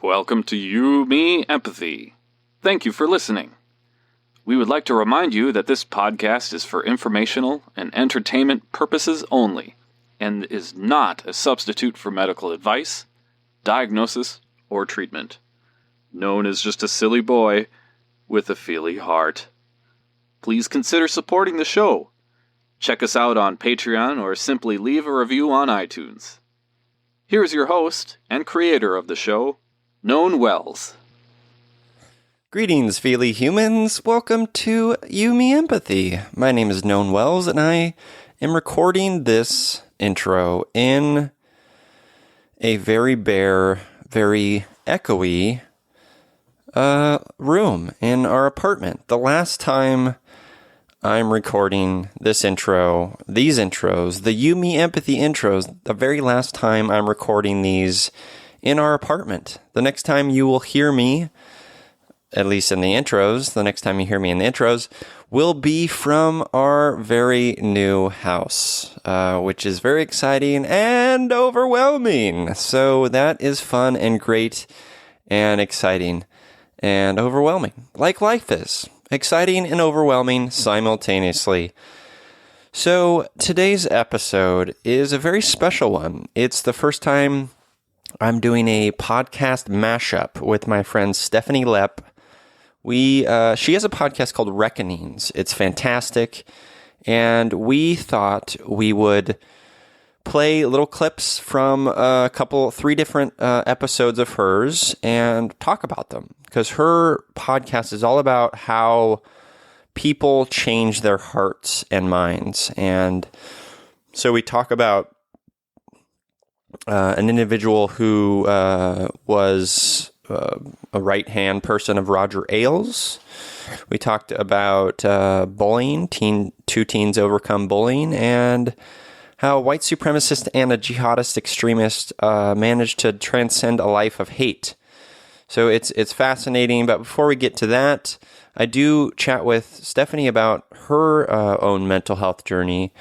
Welcome to You, Me, Empathy. Thank you for listening. We would like to remind you that this podcast is for informational and entertainment purposes only, and is not a substitute for medical advice, diagnosis, or treatment. Known as just a silly boy with a feely heart. Please consider supporting the show. Check us out on Patreon or simply leave a review on iTunes. Here's your host and creator of the show, Known Wells. Greetings, feely humans. Welcome to You, Me, Empathy. My name is Known Wells, and I am recording this intro in a very bare, very echoey room in our apartment. The last time I'm recording this intro, these intros, the You, Me, Empathy intros, the very last time I'm recording these in our apartment. The next time you will hear me, at least in the intros, the next time you hear me in the intros, will be from our very new house, which is very exciting and overwhelming. So that is fun and great and exciting and overwhelming, like life is. Exciting and overwhelming simultaneously. So today's episode is a very special one. It's the first time I'm doing a podcast mashup with my friend Stephanie Lepp. She has a podcast called Reckonings. It's fantastic, and we thought we would play little clips from three different episodes of hers and talk about them, because her podcast is all about how people change their hearts and minds. And so we talk about an individual who was a right-hand person of Roger Ailes. We talked about bullying, two teens overcome bullying, and how a white supremacist and a jihadist extremist managed to transcend a life of hate. So it's fascinating, but before we get to that, I do chat with Stephanie about her own mental health journey.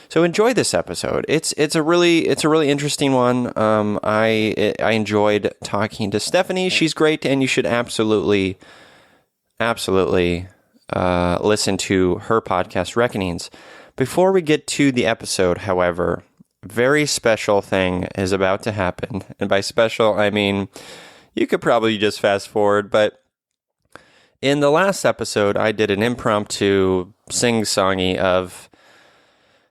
So enjoy this episode. It's a really interesting one. I enjoyed talking to Stephanie. She's great, and you should absolutely listen to her podcast, Reckonings. Before we get to the episode, however, a very special thing is about to happen. And by special, I mean, you could probably just fast forward, but in the last episode, I did an impromptu sing-songy of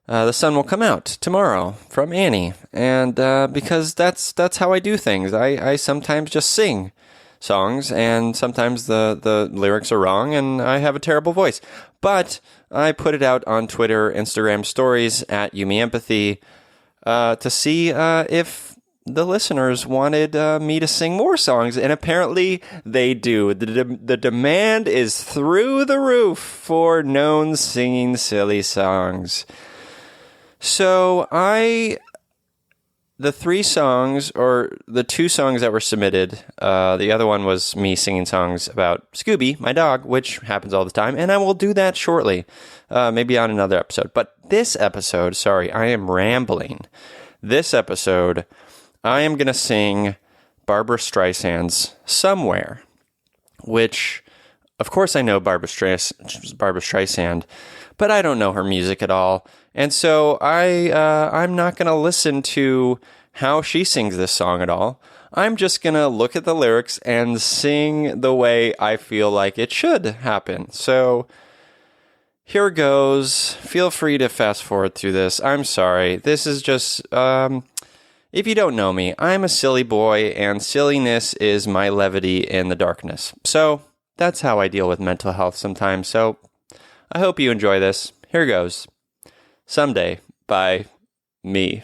The Sun Will Come Out Tomorrow from Annie. And because that's how I do things. I sometimes just sing songs, and sometimes the lyrics are wrong, and I have a terrible voice. But I put it out on Twitter, Instagram stories at You, Me, Empathy to see if the listeners wanted me to sing more songs, and apparently they do. The demand is through the roof for Known singing silly songs. So the three songs, or the two songs that were submitted, the other one was me singing songs about Scooby, my dog, which happens all the time, and I will do that shortly, maybe on another episode. But this episode, sorry, I am rambling. This episode, I am going to sing Barbra Streisand's Somewhere, which, of course, I know Barbra Streisand, but I don't know her music at all. And so I'm not going to listen to how she sings this song at all. I'm just going to look at the lyrics and sing the way I feel like it should happen. So here goes. Feel free to fast forward through this. I'm sorry. This is just, if you don't know me, I'm a silly boy, and silliness is my levity in the darkness. So that's how I deal with mental health sometimes. So I hope you enjoy this. Here goes. Someday by me.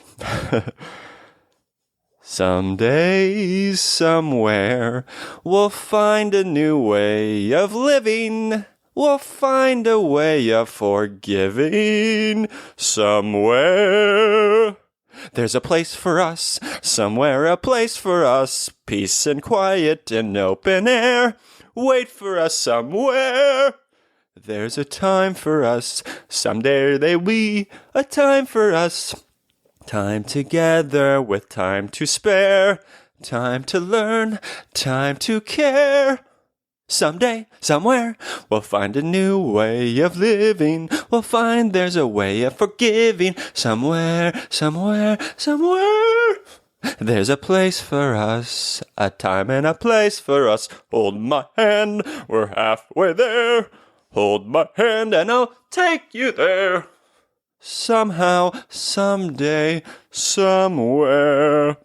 Someday, somewhere, we'll find a new way of living. We'll find a way of forgiving. Somewhere there's a place for us. Somewhere a place for us. Peace and quiet and open air. Wait for us somewhere. There's a time for us. Someday there'll be a time for us. Time together with time to spare. Time to learn, time to care. Someday, somewhere, we'll find a new way of living. We'll find there's a way of forgiving. Somewhere, somewhere, somewhere. There's a place for us, a time and a place for us. Hold my hand, we're halfway there. Hold my hand and I'll take you there. Somehow, someday, somewhere.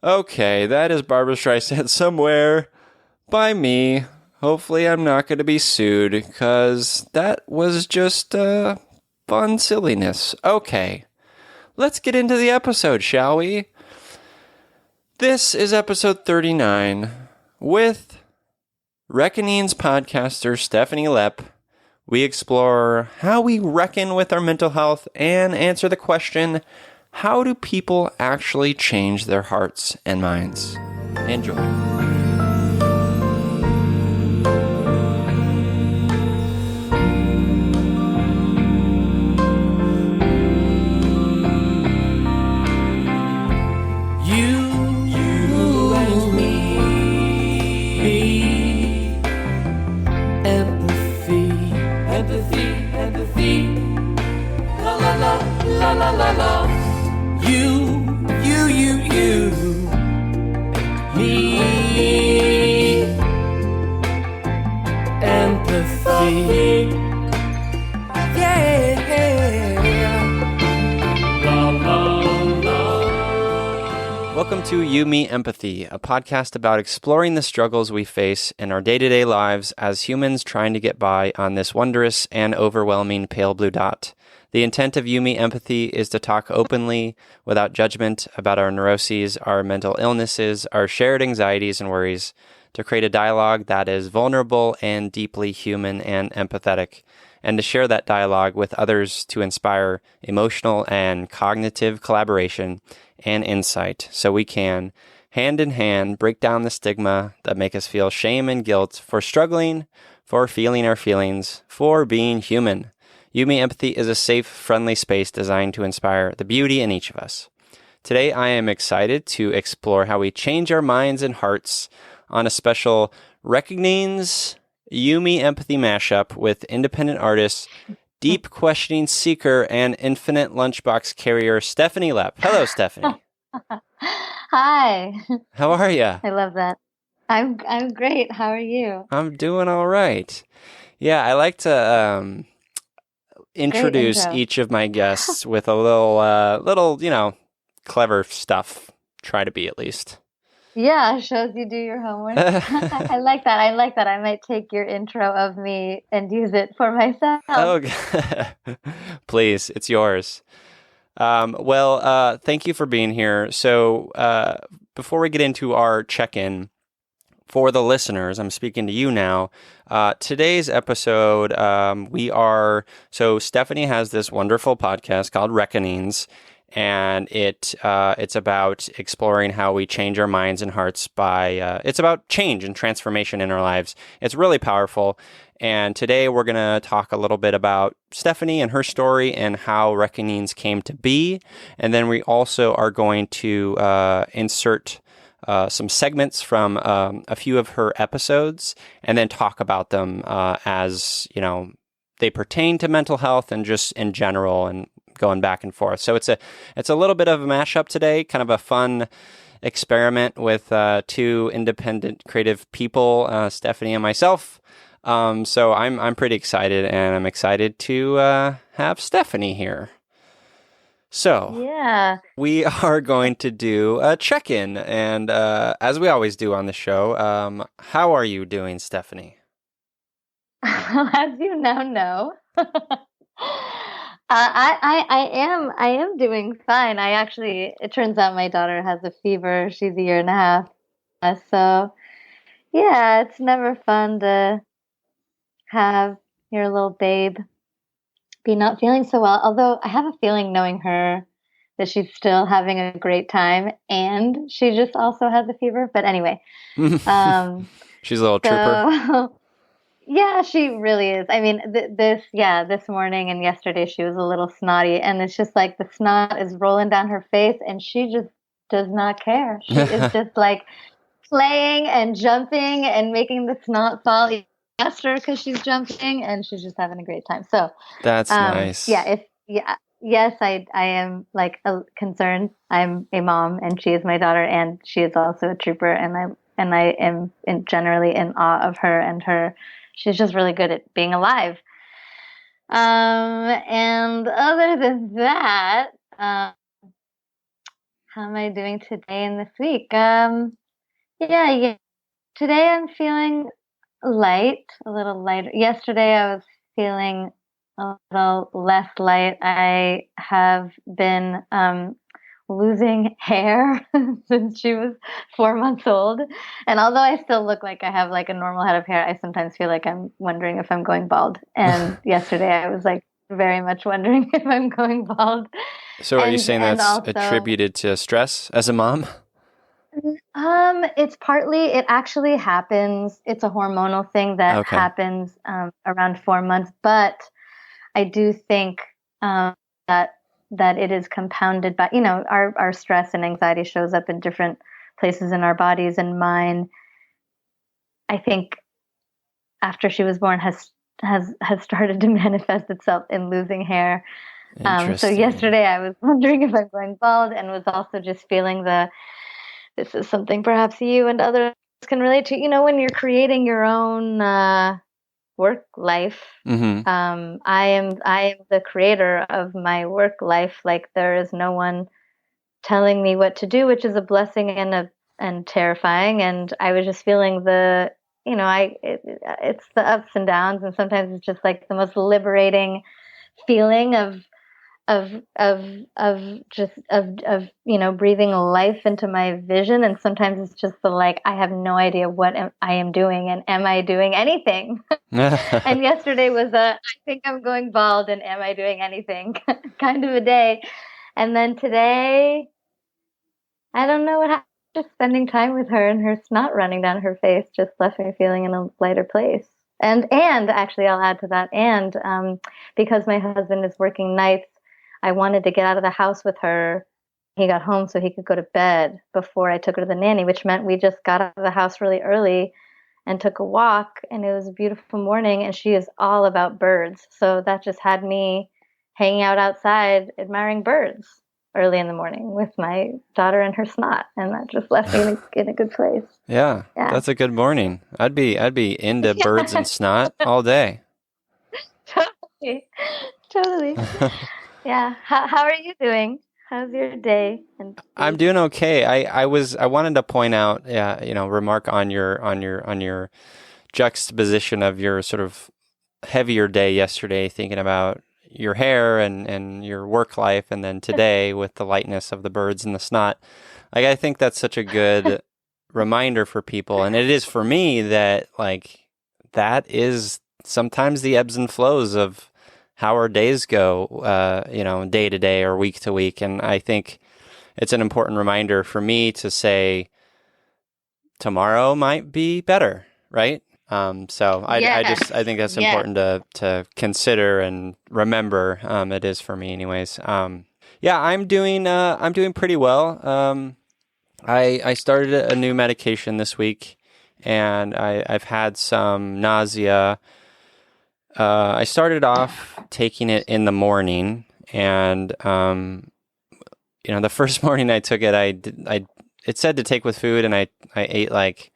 Okay, that is Barbra Streisand Somewhere by me. Hopefully I'm not going to be sued, because that was just fun silliness. Okay, let's get into the episode, shall we? This is episode 39 with Reckoning's podcaster Stephanie Lepp. We explore how we reckon with our mental health and answer the question, how do people actually change their hearts and minds? Enjoy. Welcome to You, Me, Empathy, a podcast about exploring the struggles we face in our day-to-day lives as humans trying to get by on this wondrous and overwhelming pale blue dot. The intent of You, Me, Empathy is to talk openly, without judgment, about our neuroses, our mental illnesses, our shared anxieties and worries, to create a dialogue that is vulnerable and deeply human and empathetic, and to share that dialogue with others to inspire emotional and cognitive collaboration and insight, so we can, hand in hand, break down the stigma that make us feel shame and guilt for struggling, for feeling our feelings, for being human. You, Me, Empathy is a safe, friendly space designed to inspire the beauty in each of us. Today, I am excited to explore how we change our minds and hearts on a special Reckoning's You, Me, Empathy mashup with independent artists, deep questioning seeker, and infinite lunchbox carrier Stephanie Lepp. Hello, Stephanie. Hi. How are you? I love that. I'm great. How are you? I'm doing all right. Yeah, I like to introduce each of my guests with a little, clever stuff. Try to be, at least. Yeah, shows you do your homework. I like that. I might take your intro of me and use it for myself. Oh, please, it's yours. Thank you for being here. So, before we get into our check-in, for the listeners, I'm speaking to you now. Today's episode, Stephanie has this wonderful podcast called Reckonings, and it's about exploring how we change our minds and hearts by, it's about change and transformation in our lives. It's really powerful. And today we're going to talk a little bit about Stephanie and her story and how Reckonings came to be. And then we also are going to insert some segments from a few of her episodes and then talk about them as, they pertain to mental health and just in general and going back and forth. So it's a little bit of a mashup today, kind of a fun experiment with two independent creative people, Stephanie and myself. So I'm pretty excited, and I'm excited to have Stephanie here. So yeah, we are going to do a check-in, and as we always do on the show, how are you doing, Stephanie? As you now know, I am doing fine. It turns out my daughter has a fever. She's a year and a half. So yeah, it's never fun to have your little babe be not feeling so well. Although I have a feeling, knowing her, that she's still having a great time, and she just also has a fever. But anyway, she's a little trooper. Yeah, she really is. I mean, this morning and yesterday she was a little snotty, and it's just like the snot is rolling down her face, and she just does not care. She is just like playing and jumping and making the snot fall even faster because she's jumping, and she's just having a great time. So, That's nice. yes, I am like concerned. I'm a mom, and she is my daughter, and she is also a trooper, and I am generally in awe of her and her. She's just really good at being alive. And other than that, how am I doing today and this week? Yeah. Today I'm feeling light, a little lighter. Yesterday I was feeling a little less light. I have been losing hair since she was 4 months old. And although I still look like I have like a normal head of hair, I sometimes feel like I'm wondering if I'm going bald. And yesterday I was like very much wondering if I'm going bald. So are you saying And that's also, attributed to stress as a mom? it's partly, it actually happens. It's a hormonal thing that Okay. happens around 4 months, but I do think that it is compounded by, our stress and anxiety shows up in different places in our bodies, and mine, I think, after she was born, has started to manifest itself in losing hair. So Interesting. yesterday I was wondering if I'm going bald, and was also just feeling this is something perhaps you and others can relate to. When you're creating your own work life, Mm-hmm. I am the creator of my work life. Like, there is no one telling me what to do, which is a blessing and terrifying. And I was just feeling it's the ups and downs, and sometimes it's just like the most liberating feeling of of of breathing life into my vision. And sometimes it's just the, like, I have no idea what I am doing, and am I doing anything? And yesterday was I think I'm going bald, and am I doing anything kind of a day. And then today, I don't know what happened. Just spending time with her and her snot running down her face just left me feeling in a lighter place. And actually, I'll add to that. And because my husband is working nights, I wanted to get out of the house with her. He got home so he could go to bed before I took her to the nanny, which meant we just got out of the house really early and took a walk. And it was a beautiful morning. And she is all about birds, so that just had me hanging out outside admiring birds early in the morning with my daughter and her snot, and that just left me in a good place. Yeah, Yeah. that's a good morning. I'd be into birds and snot all day. Totally. Yeah. How are you doing? How's your day? I'm doing okay. I wanted to point out, remark on your juxtaposition of your sort of heavier day yesterday, thinking about your hair and your work life, and then today with the lightness of the birds and the snot. Like, I think that's such a good reminder for people, and it is for me, that like that is sometimes the ebbs and flows of how our days go, day to day or week to week. And I think it's an important reminder for me to say tomorrow might be better, right? So I think that's important to consider and remember. It is for me anyways. I'm doing pretty well. I started a new medication this week, and I've had some nausea. I started off taking it in the morning, and the first morning I took it, it said to take with food, and I ate like.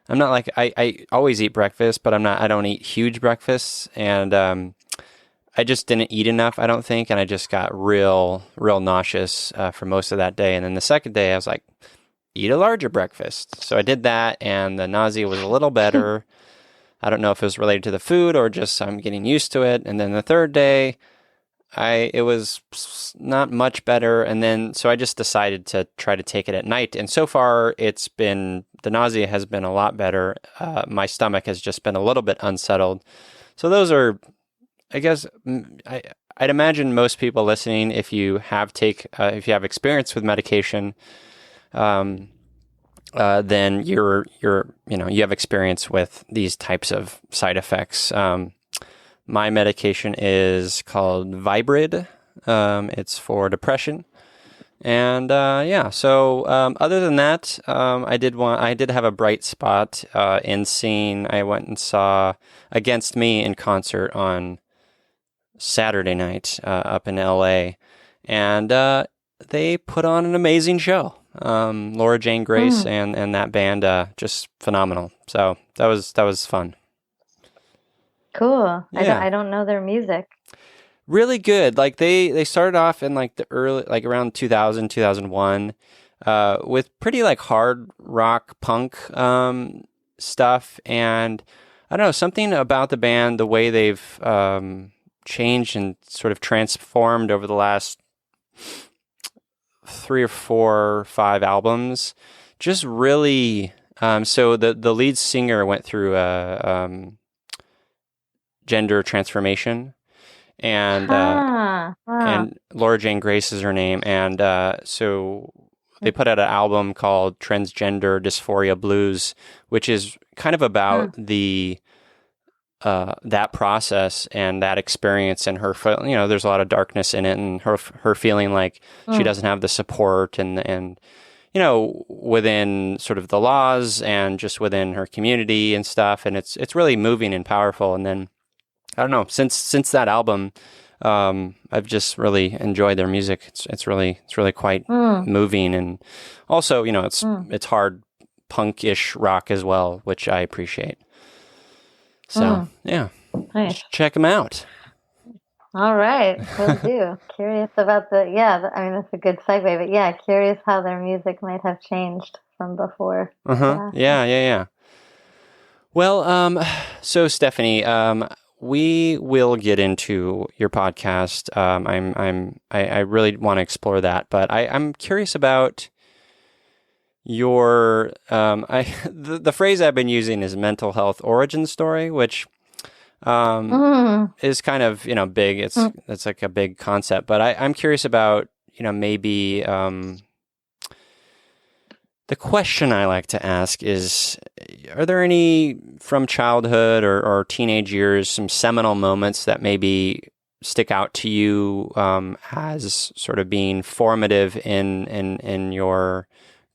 I'm not like, I always eat breakfast, but I don't eat huge breakfasts. And I just didn't eat enough, I don't think. And I just got real nauseous for most of that day. And then the second day I was like, eat a larger breakfast. So I did that, and the nausea was a little better. I don't know if it was related to the food or just I'm getting used to it. And then the third day, it was not much better. And then, so I just decided to try to take it at night. And so far the nausea has been a lot better. My stomach has just been a little bit unsettled. So those are, I guess, I'd imagine most people listening, if you have experience with medication, then you have experience with these types of side effects. My medication is called Vibrid. It's for depression. And so other than that, I did have a bright spot in seeing. I went and saw Against Me in concert on Saturday night up in LA, and they put on an amazing show. Laura Jane Grace and that band, just phenomenal. So that was fun. Cool. Yeah. I don't know their music. Really good. Like they started off in like the early, like around 2000, 2001, with pretty like hard rock punk stuff. And I don't know, something about the band, the way they've changed and sort of transformed over the last 3 or 4 or 5 albums, just really. So the lead singer went through a gender transformation. And Laura Jane Grace is her name, and so they put out an album called Transgender Dysphoria Blues, which is kind of about the that process and that experience, and her, there's a lot of darkness in it, and her feeling like she doesn't have the support and within sort of the laws and just within her community and stuff, and it's really moving and powerful. And then I don't know, since that album, I've just really enjoyed their music. It's really quite moving, and also it's hard punk-ish rock as well, which I appreciate. So yeah, nice. Check them out. All right, will do. Curious about I mean, that's a good segue, but yeah, curious how their music might have changed from before. Yeah. Well, so Stephanie, we will get into your podcast. I really want to explore that, but I'm curious about your the phrase I've been using is mental health origin story, which is kind of big. It's like a big concept, but I'm curious about maybe the question I like to ask is, are there any from childhood or teenage years, some seminal moments that maybe stick out to you as sort of being formative in your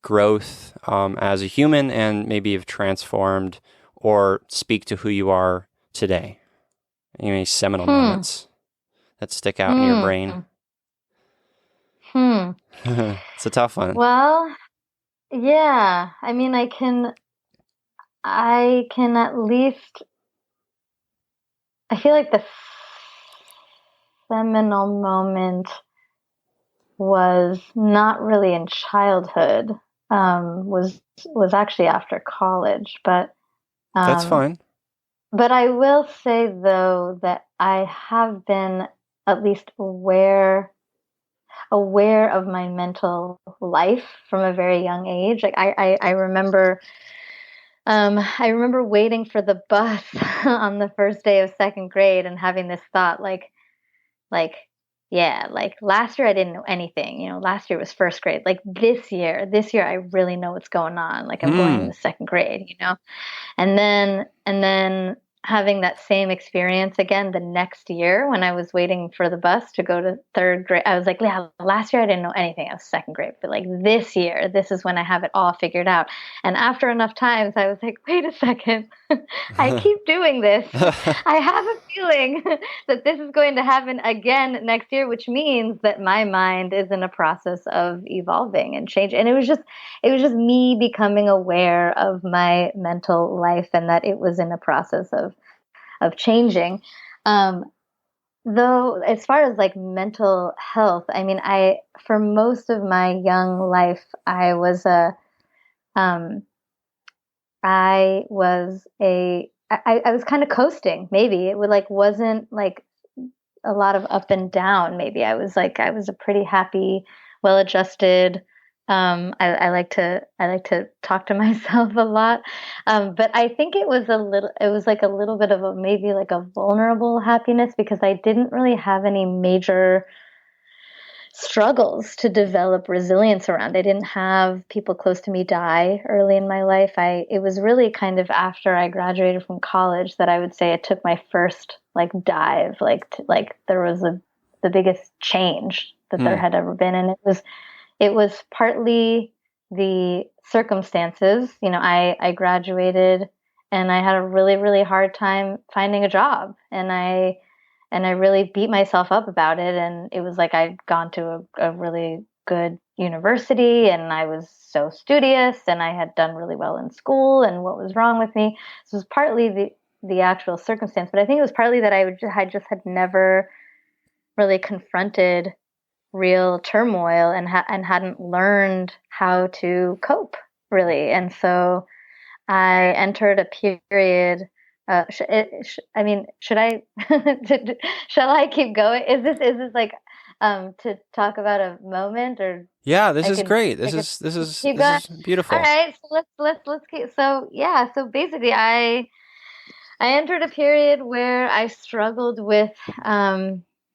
growth as a human, and maybe have transformed or speak to who you are today? Any seminal moments that stick out in your brain? It's a tough one. Well, yeah. I mean, I can at least. I feel like the seminal moment was not really in childhood. Was actually after college, but that's fine. But I will say though that I have been at least aware of my mental life from a very young age. Like I remember waiting for the bus on the first day of second grade and having this thought like yeah, like last year I didn't know anything. Last year was first grade. Like this year I really know what's going on. Like I'm going into second grade, And then having that same experience again the next year when I was waiting for the bus to go to third grade. I was like, yeah, last year I didn't know anything. I was second grade. But like this year, this is when I have it all figured out. And after enough times, I was like, wait a second. I keep doing this. I have a feeling that this is going to happen again next year, which means that my mind is in a process of evolving and change. And it was just me becoming aware of my mental life and that it was in a process of changing. Though, as far as like mental health, I mean, for most of my young life, I was kind of coasting. Maybe it wasn't like a lot of up and down. Maybe I was a pretty happy, well-adjusted. I like to talk to myself a lot. But I think it was like a little bit of maybe like a vulnerable happiness because I didn't really have any major struggles to develop resilience around. I didn't have people close to me die early in my life. It was really kind of after I graduated from college that I would say I took my first like dive, like there was the biggest change that there had ever been. And it was partly the circumstances. I graduated and I had a really, really hard time finding a job. And I really beat myself up about it. And it was like I'd gone to a really good university and I was so studious and I had done really well in school, and what was wrong with me. So it was partly the actual circumstance, but I think it was partly that I just had never really confronted real turmoil and hadn't learned how to cope really. And so I entered a period. I mean, should I? Shall I keep going? Is this like to talk about a moment, or Yeah, this I is could great. I This could is this is keep this going? is beautiful. All right, so let's keep. So yeah, so basically, I entered a period where I struggled with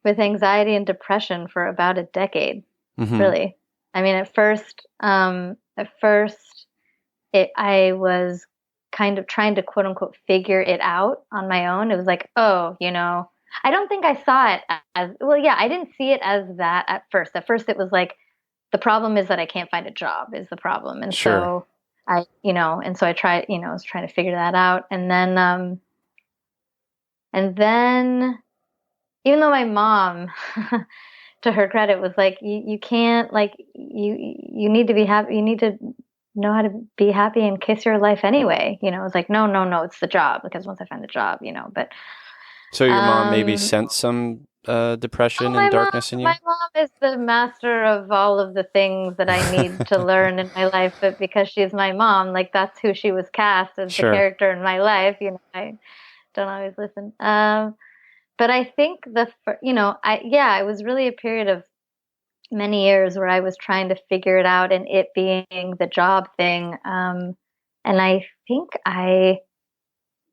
anxiety and depression for about a decade. Hmm. Really, I mean, at first I was kind of trying to quote unquote figure it out on my own. It was like, oh, I don't think I saw it as well. Yeah, I didn't see it as that at first. At first, it was like the problem is that I can't find a job is the problem, and Sure. so I tried, I was trying to figure that out, and then even though my mom, to her credit, was like, you can't like you need to be happy. You need to know how to be happy and kiss your life anyway. It's like, no, no, no, it's the job, because once I find a job, but So your mom maybe um sensed some oh, depression and my mom darkness in my you? mom is the master of all of the things that I need to learn in my life, but because she's my mom, like that's who she was cast as the Sure. character in my life. I don't always listen. But I think it was really a period of many years where I was trying to figure it out, and it being the job thing. And I think I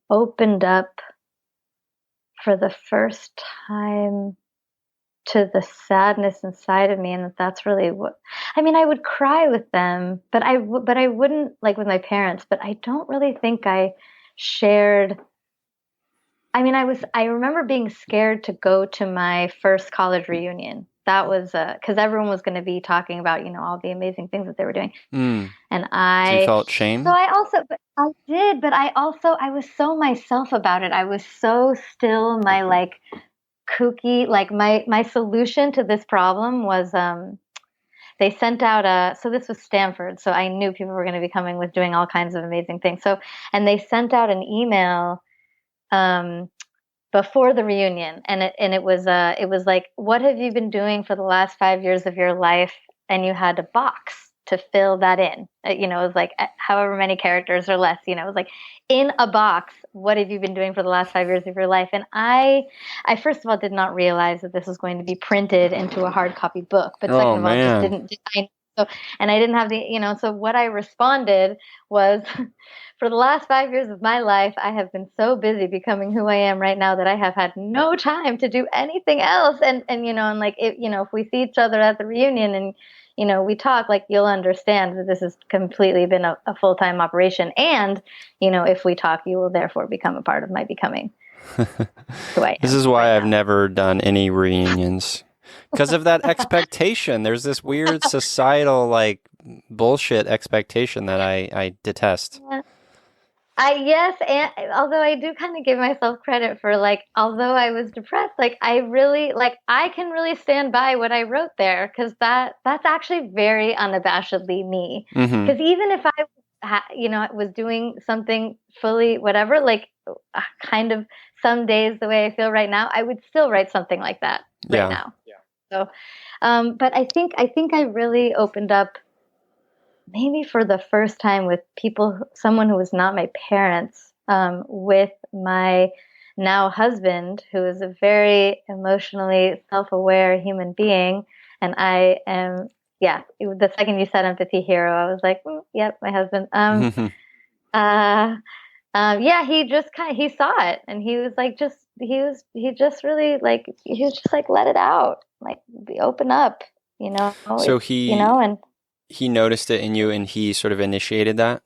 opened up for the first time to the sadness inside of me, and that's really what I mean. I would cry with them, but I wouldn't, like with my parents. But I don't really think I shared. I mean, I remember being scared to go to my first college reunion. That was because everyone was going to be talking about, all the amazing things that they were doing. Mm. And So you felt shame? but I did, but I was so myself about it. I was so still my like kooky, like my solution to this problem was, they sent out so this was Stanford. So I knew people were going to be coming with doing all kinds of amazing things. So, and they sent out an email, um, before the reunion, and it was like, what have you been doing for the last 5 years of your life? And you had a box to fill that in. It was like however many characters or less. It was like, in a box, what have you been doing for the last 5 years of your life? And I first of all did not realize that this was going to be printed into a hard copy book, but Oh second of all, just man. didn't. So, and I didn't have so what I responded was, for the last 5 years of my life, I have been so busy becoming who I am right now that I have had no time to do anything else. And like, if we see each other at the reunion and, we talk, like, you'll understand that this has completely been a full-time operation. And, if we talk, you will therefore become a part of my becoming who I This am is why right I've now. never done any reunions. Because of that expectation. There's this weird societal, like, bullshit expectation that I detest. Yes, and although I do kind of give myself credit for, like, although I was depressed, like I really, like, I can really stand by what I wrote there, because that's actually very unabashedly me. Hmm. Because even if I was doing something fully whatever, like, kind of some days the way I feel right now, I would still write something like that right Yeah. now. So, but I think I really opened up, maybe for the first time, with someone who was not my parents, with my now husband, who is a very emotionally self-aware human being. And I am, yeah, the second you said empathy hero, I was like, yep, my husband. Uh, yeah, he saw it, and he was like, he just really, like, he was just like, let it out, like, open up. So and he noticed it in you and he sort of initiated that?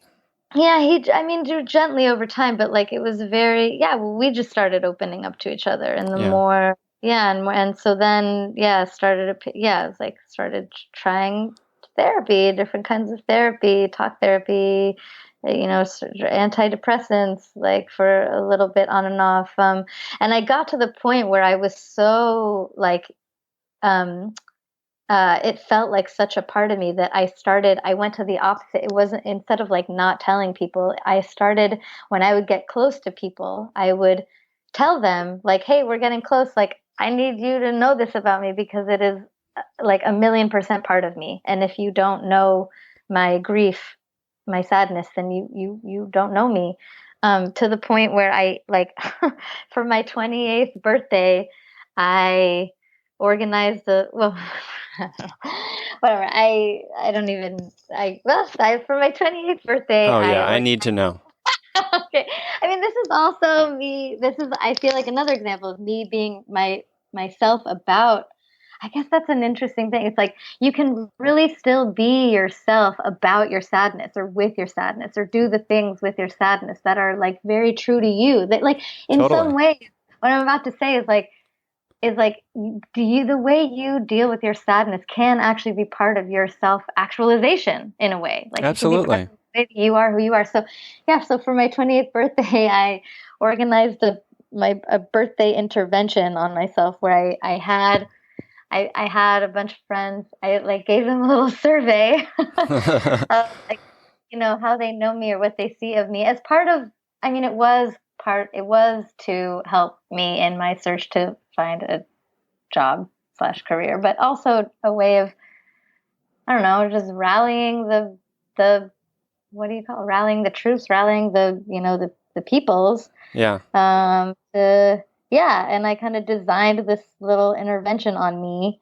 yeah, I mean, gently over time, but like it was very, yeah, well, we just started opening up to each other, and the Yeah. more, yeah, and more, and so then, yeah, it was like started trying therapy, different kinds of therapy, talk therapy, antidepressants, like for a little bit on and off, and I got to the point where I was so like, um, it felt like such a part of me that I went to the opposite. It wasn't, instead of like not telling people, I started, when I would get close to people, I would tell them like, hey, we're getting close. Like, I need you to know this about me because it is like 1,000,000% part of me. And if you don't know my grief, my sadness, then you don't know me. To the point where I like, for my 28th birthday, I organized well, whatever. I don't even for my 28th birthday Oh, yeah. I I organized. need to know. Okay. I mean, this is also me. This is, I feel like, another example of me being myself about. I guess that's an interesting thing. It's like you can really still be yourself about your sadness or with your sadness or do the things with your sadness that are like very true to you. That like in Totally. some ways, what I'm about to say is like the way you deal with your sadness can actually be part of your self actualization in a way. Like it can be part Absolutely. of the way that you are who you are. So yeah, so for my 28th birthday, I organized a birthday intervention on myself where I had a bunch of friends. I like gave them a little survey of like, how they know me or what they see of me as part of, I mean, it was to help me in my search to find a job/career, but also a way of, I don't know, just rallying the what do you call it? Rallying the troops, rallying the peoples. Yeah. Yeah, and I kind of designed this little intervention on me,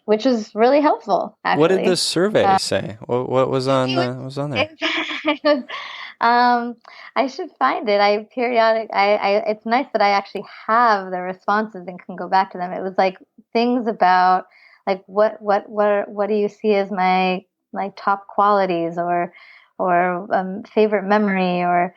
which is really helpful, What did the actually. survey say? What was on It was, what was on there? it was, I should find it. It's nice that I actually have the responses and can go back to them. It was like things about like what do you see as my like top qualities or favorite memory or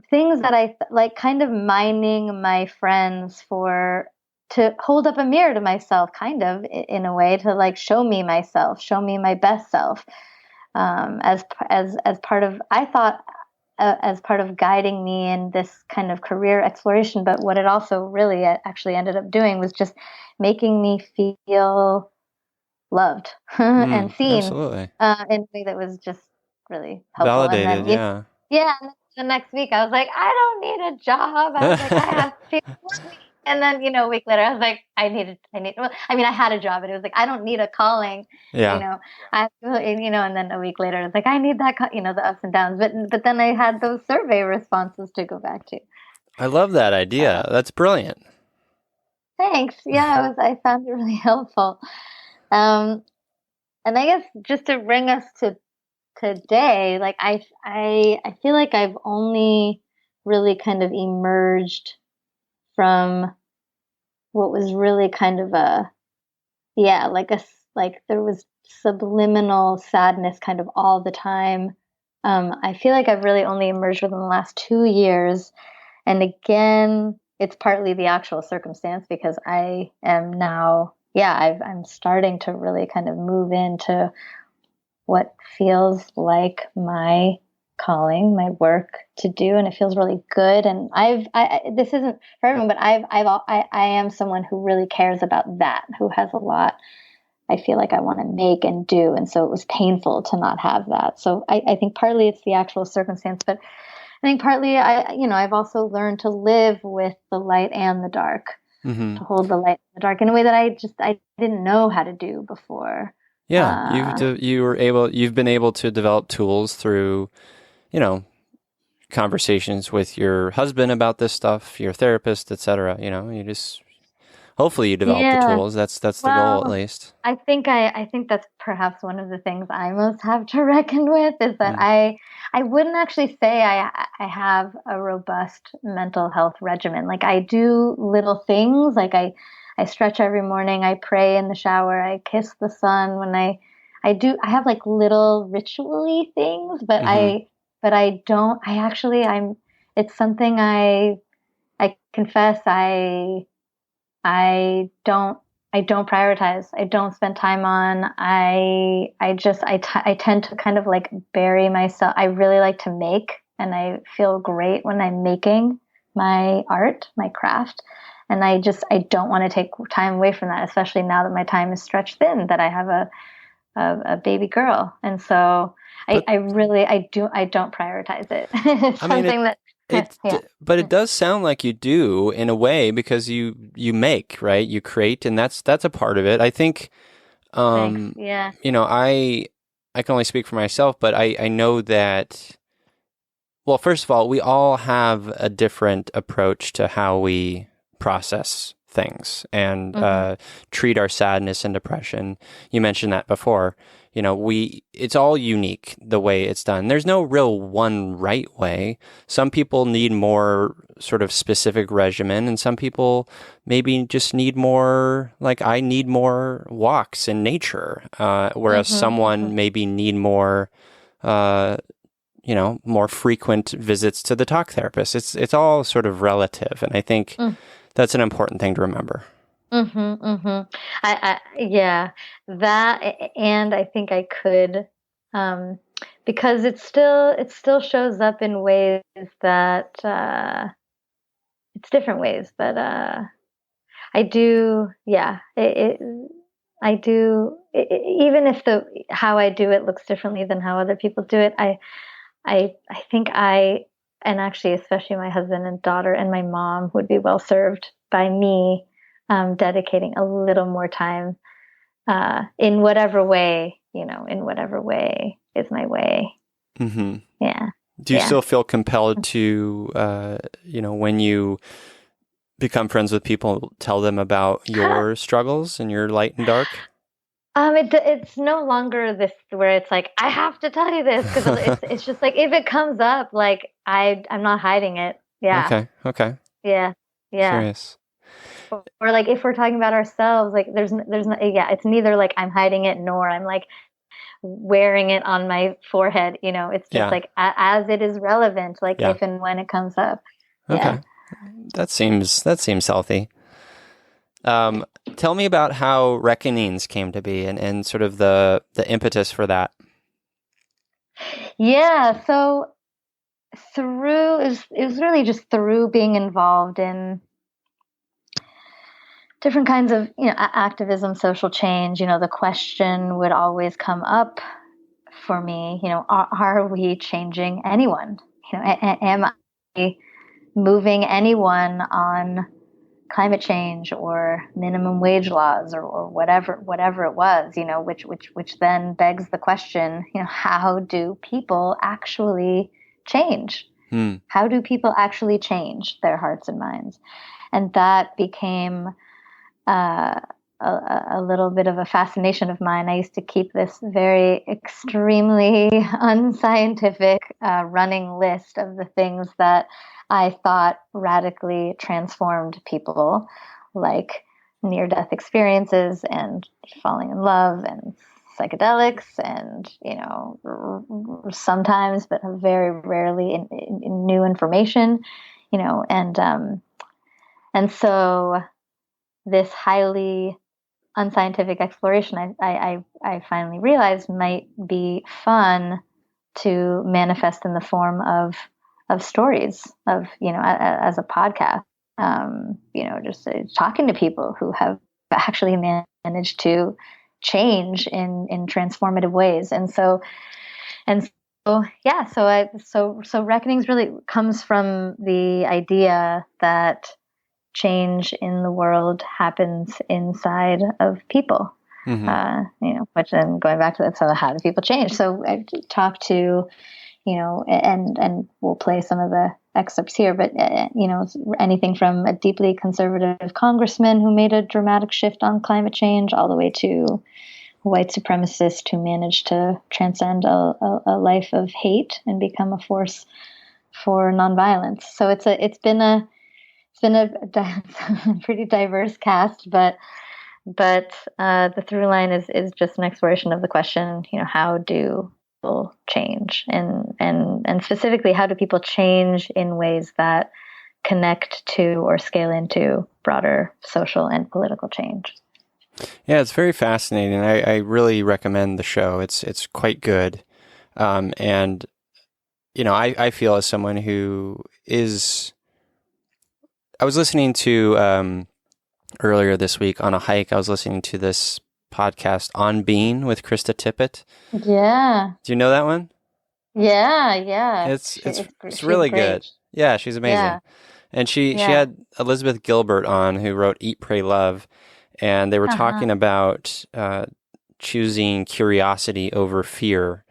things that like kind of mining my friends for to hold up a mirror to myself kind of in a way to like show me myself, show me my best self as part of, I thought, as part of guiding me in this kind of career exploration. But what it also really actually ended up doing was just making me feel loved and seen Absolutely. in a way that was just really helpful. And Validated, then, yeah. yeah, and the next week I was like, I don't need a job. I was like, I have people love me. And then, a week later, I was like, well, I mean, I had a job, and it was like, I don't need a calling, you Yeah. know, and then a week later, it's like, I need that, the ups and downs. But then I had those survey responses to go back to. I love that idea. That's brilliant. Thanks. Yeah, I found it really helpful. Um, and I guess just to bring us to today, like I feel like I've only really kind of emerged from what was really kind of like there was subliminal sadness kind of all the time. I feel like I've really only emerged within the last 2 years, and again, it's partly the actual circumstance because I am now, I'm starting to really kind of move into what feels like my calling, my work to do, and it feels really good. And this isn't for everyone, but I am someone who really cares about that, who has a lot I feel like I want to make and do, and so it was painful to not have that. So I think partly it's the actual circumstance, but I think partly I've also learned to live with the light and the dark, Mm-hmm. to hold the light and the dark in a way that I didn't know how to do before. Yeah, you've been able to develop tools through, conversations with your husband about this stuff, your therapist, etc. You just hopefully you develop the Yeah. tools. That's the goal at Well, least. I think that's perhaps one of the things I most have to reckon with is that Mm. I wouldn't actually say I have a robust mental health regimen. Like I do little things, like I I stretch every morning. I pray in the shower. I kiss the sun when I have like little ritually things, but Mm-hmm. I don't, I actually, it's something I confess I don't prioritize. I don't spend time on. I tend to kind of like bury myself. I really like to make, and I feel great when I'm making my art, my craft. And I don't want to take time away from that, especially now that my time is stretched thin, that I have a baby girl. And so But I don't prioritize it. It's I mean, something that, yeah. but it does sound like you do in a way, because you make, right? You create, and that's a part of it. I think, Thanks. Yeah. I can only speak for myself, but I know that, well, first of all, we all have a different approach to how we process things and Mm-hmm. treat our sadness and depression. You mentioned that before. It's all unique the way it's done. There's no real one right way. Some people need more sort of specific regimen, and some people maybe just need more, like I need more walks in nature, whereas Mm-hmm. someone maybe need more, uh, more frequent visits to the talk therapist. It's all sort of relative, and I think Mm-hmm. that's an important thing to remember. Mm-hmm, mm-hmm. Yeah, and I think I could, um, because it still shows up in ways that, it's different ways, but, I do, yeah, I do, even if how I do it looks differently than how other people do it, I think and actually, especially my husband and daughter and my mom would be well served by me dedicating a little more time in whatever way, in whatever way is my way. Hmm. Yeah. Do you Yeah. still feel compelled to, when you become friends with people, tell them about your struggles and your light and dark? It's no longer this where it's like I have to tell you this, because it's just like if it comes up, like I'm not hiding it. Yeah. Okay. Okay. Yeah. Yeah. Curious. Or like if we're talking about ourselves, like yeah, it's neither like I'm hiding it nor I'm like wearing it on my forehead. It's just Yeah. like as it is relevant, like Yeah. if and when it comes up. Yeah. Okay. That seems healthy. Um, Tell me about how Reckonings came to be, and sort of the impetus for that. Yeah. So it was really just through being involved in different kinds of activism, social change. The question would always come up for me. Are we changing anyone? Am I moving anyone on climate change or minimum wage laws or whatever it was, which then begs the question, how do people actually change? Hmm. How do people actually change their hearts and minds? And that became uh, a little bit of a fascination of mine. I used to keep this very extremely unscientific running list of the things that I thought radically transformed people, like near death experiences and falling in love and psychedelics and sometimes but very rarely in new information, and so this highly unscientific exploration I finally realized might be fun to manifest in the form of stories of as a podcast, just talking to people who have actually managed to change in transformative ways. And so yeah, so reckonings really comes from the idea that change in the world happens inside of people. Mm-hmm. Which then going back to that, so how do people change? So I talked to, and we'll play some of the excerpts here, but, anything from a deeply conservative congressman who made a dramatic shift on climate change all the way to a white supremacist who managed to transcend a life of hate and become a force for nonviolence. So it's been a it's been pretty diverse cast, but the through line is just an exploration of the question, how do people change, and specifically, how do people change in ways that connect to or scale into broader social and political change. Yeah, it's very fascinating. I really recommend the show. It's quite good. And, I feel as someone who is... I was listening to, earlier this week on a hike, I was listening to this podcast On Being with Krista Tippett. Yeah. Do you know that one? Yeah. It's really good. Yeah, she's amazing. Yeah. And she had Elizabeth Gilbert on, who wrote Eat, Pray, Love, and they were talking about choosing curiosity over fear.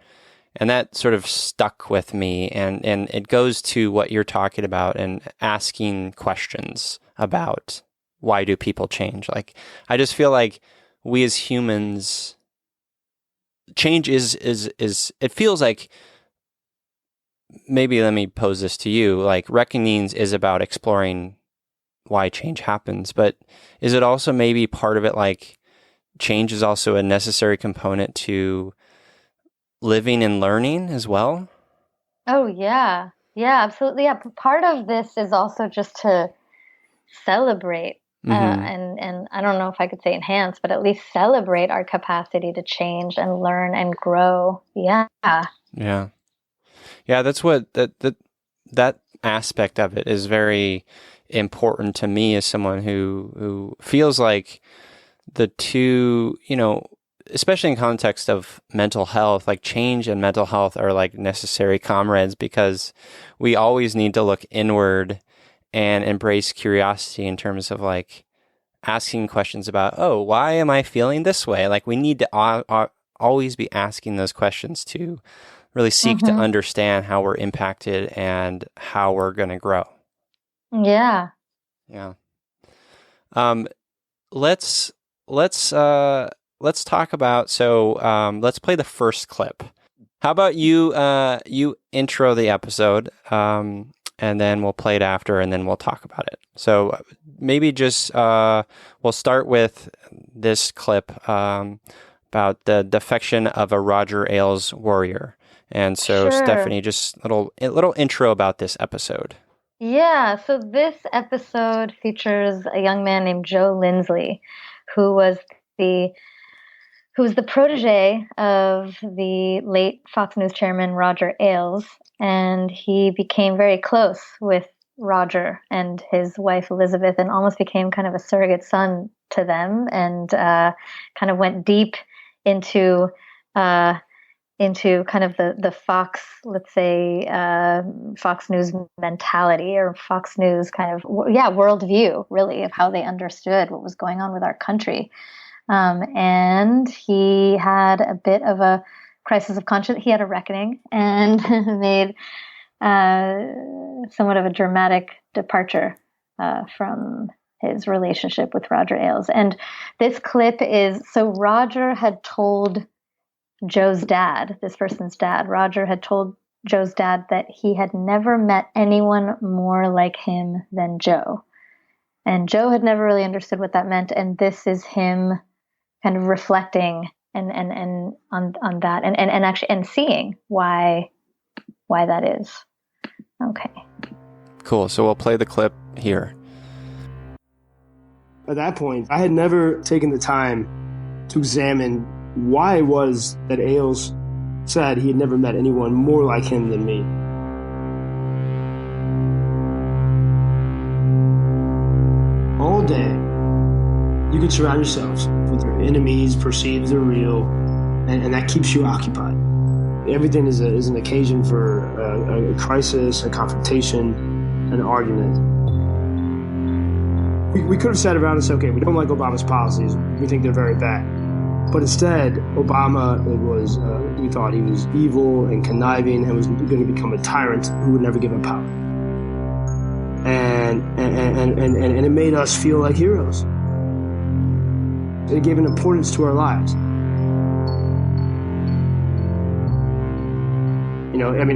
And that sort of stuck with me, and it goes to what you're talking about and asking questions about why do people change. Like, I just feel like we as humans, change is it feels like, maybe let me pose this to you, like reckonings is about exploring why change happens, but is it also maybe part of it, like change is also a necessary component to living and learning as well? Oh, yeah. Yeah, absolutely. Yeah. Part of this is also just to celebrate, and I don't know if I could say enhance, but at least celebrate our capacity to change and learn and grow. Yeah. Yeah. Yeah, that's what that aspect of it is very important to me as someone who feels like the two, especially in context of mental health, like change and mental health are like necessary comrades, because we always need to look inward and embrace curiosity in terms of like asking questions about, oh, why am I feeling this way? Like, we need to always be asking those questions to really seek to understand how we're impacted and how we're going to grow. Yeah. Yeah. Let's talk about, let's play the first clip. How about you intro the episode, and then we'll play it after, and then we'll talk about it. So maybe just, we'll start with this clip, about the defection of a Roger Ailes warrior. And so, Sure. Stephanie, just a little intro about this episode. Yeah, so this episode features a young man named Joe Lindsley, who was the protege of the late Fox News chairman Roger Ailes, and he became very close with Roger and his wife Elizabeth, and almost became kind of a surrogate son to them, and kind of went deep into kind of the Fox, let's say, Fox News mentality, or Fox News kind of, worldview, really, of how they understood what was going on with our country. And he had a bit of a crisis of conscience. He had a reckoning and made somewhat of a dramatic departure from his relationship with Roger Ailes. And this clip is, so Roger had told Joe's dad, this person's dad, Roger had told Joe's dad that he had never met anyone more like him than Joe. And Joe had never really understood what that meant. And this is him kind of reflecting and on that, and actually, and seeing why that is. Okay. Cool. So we'll play the clip here. At that point, I had never taken the time to examine why it was that Ailes said he had never met anyone more like him than me. All day, you can surround yourselves with your enemies, perceived as real, and that keeps you occupied. Everything is an occasion for a crisis, a confrontation, an argument. We could have sat around and said, okay, we don't like Obama's policies. We think they're very bad. But instead, Obama, we thought he was evil and conniving and was going to become a tyrant who would never give up power. And it made us feel like heroes. It gave an importance to our lives.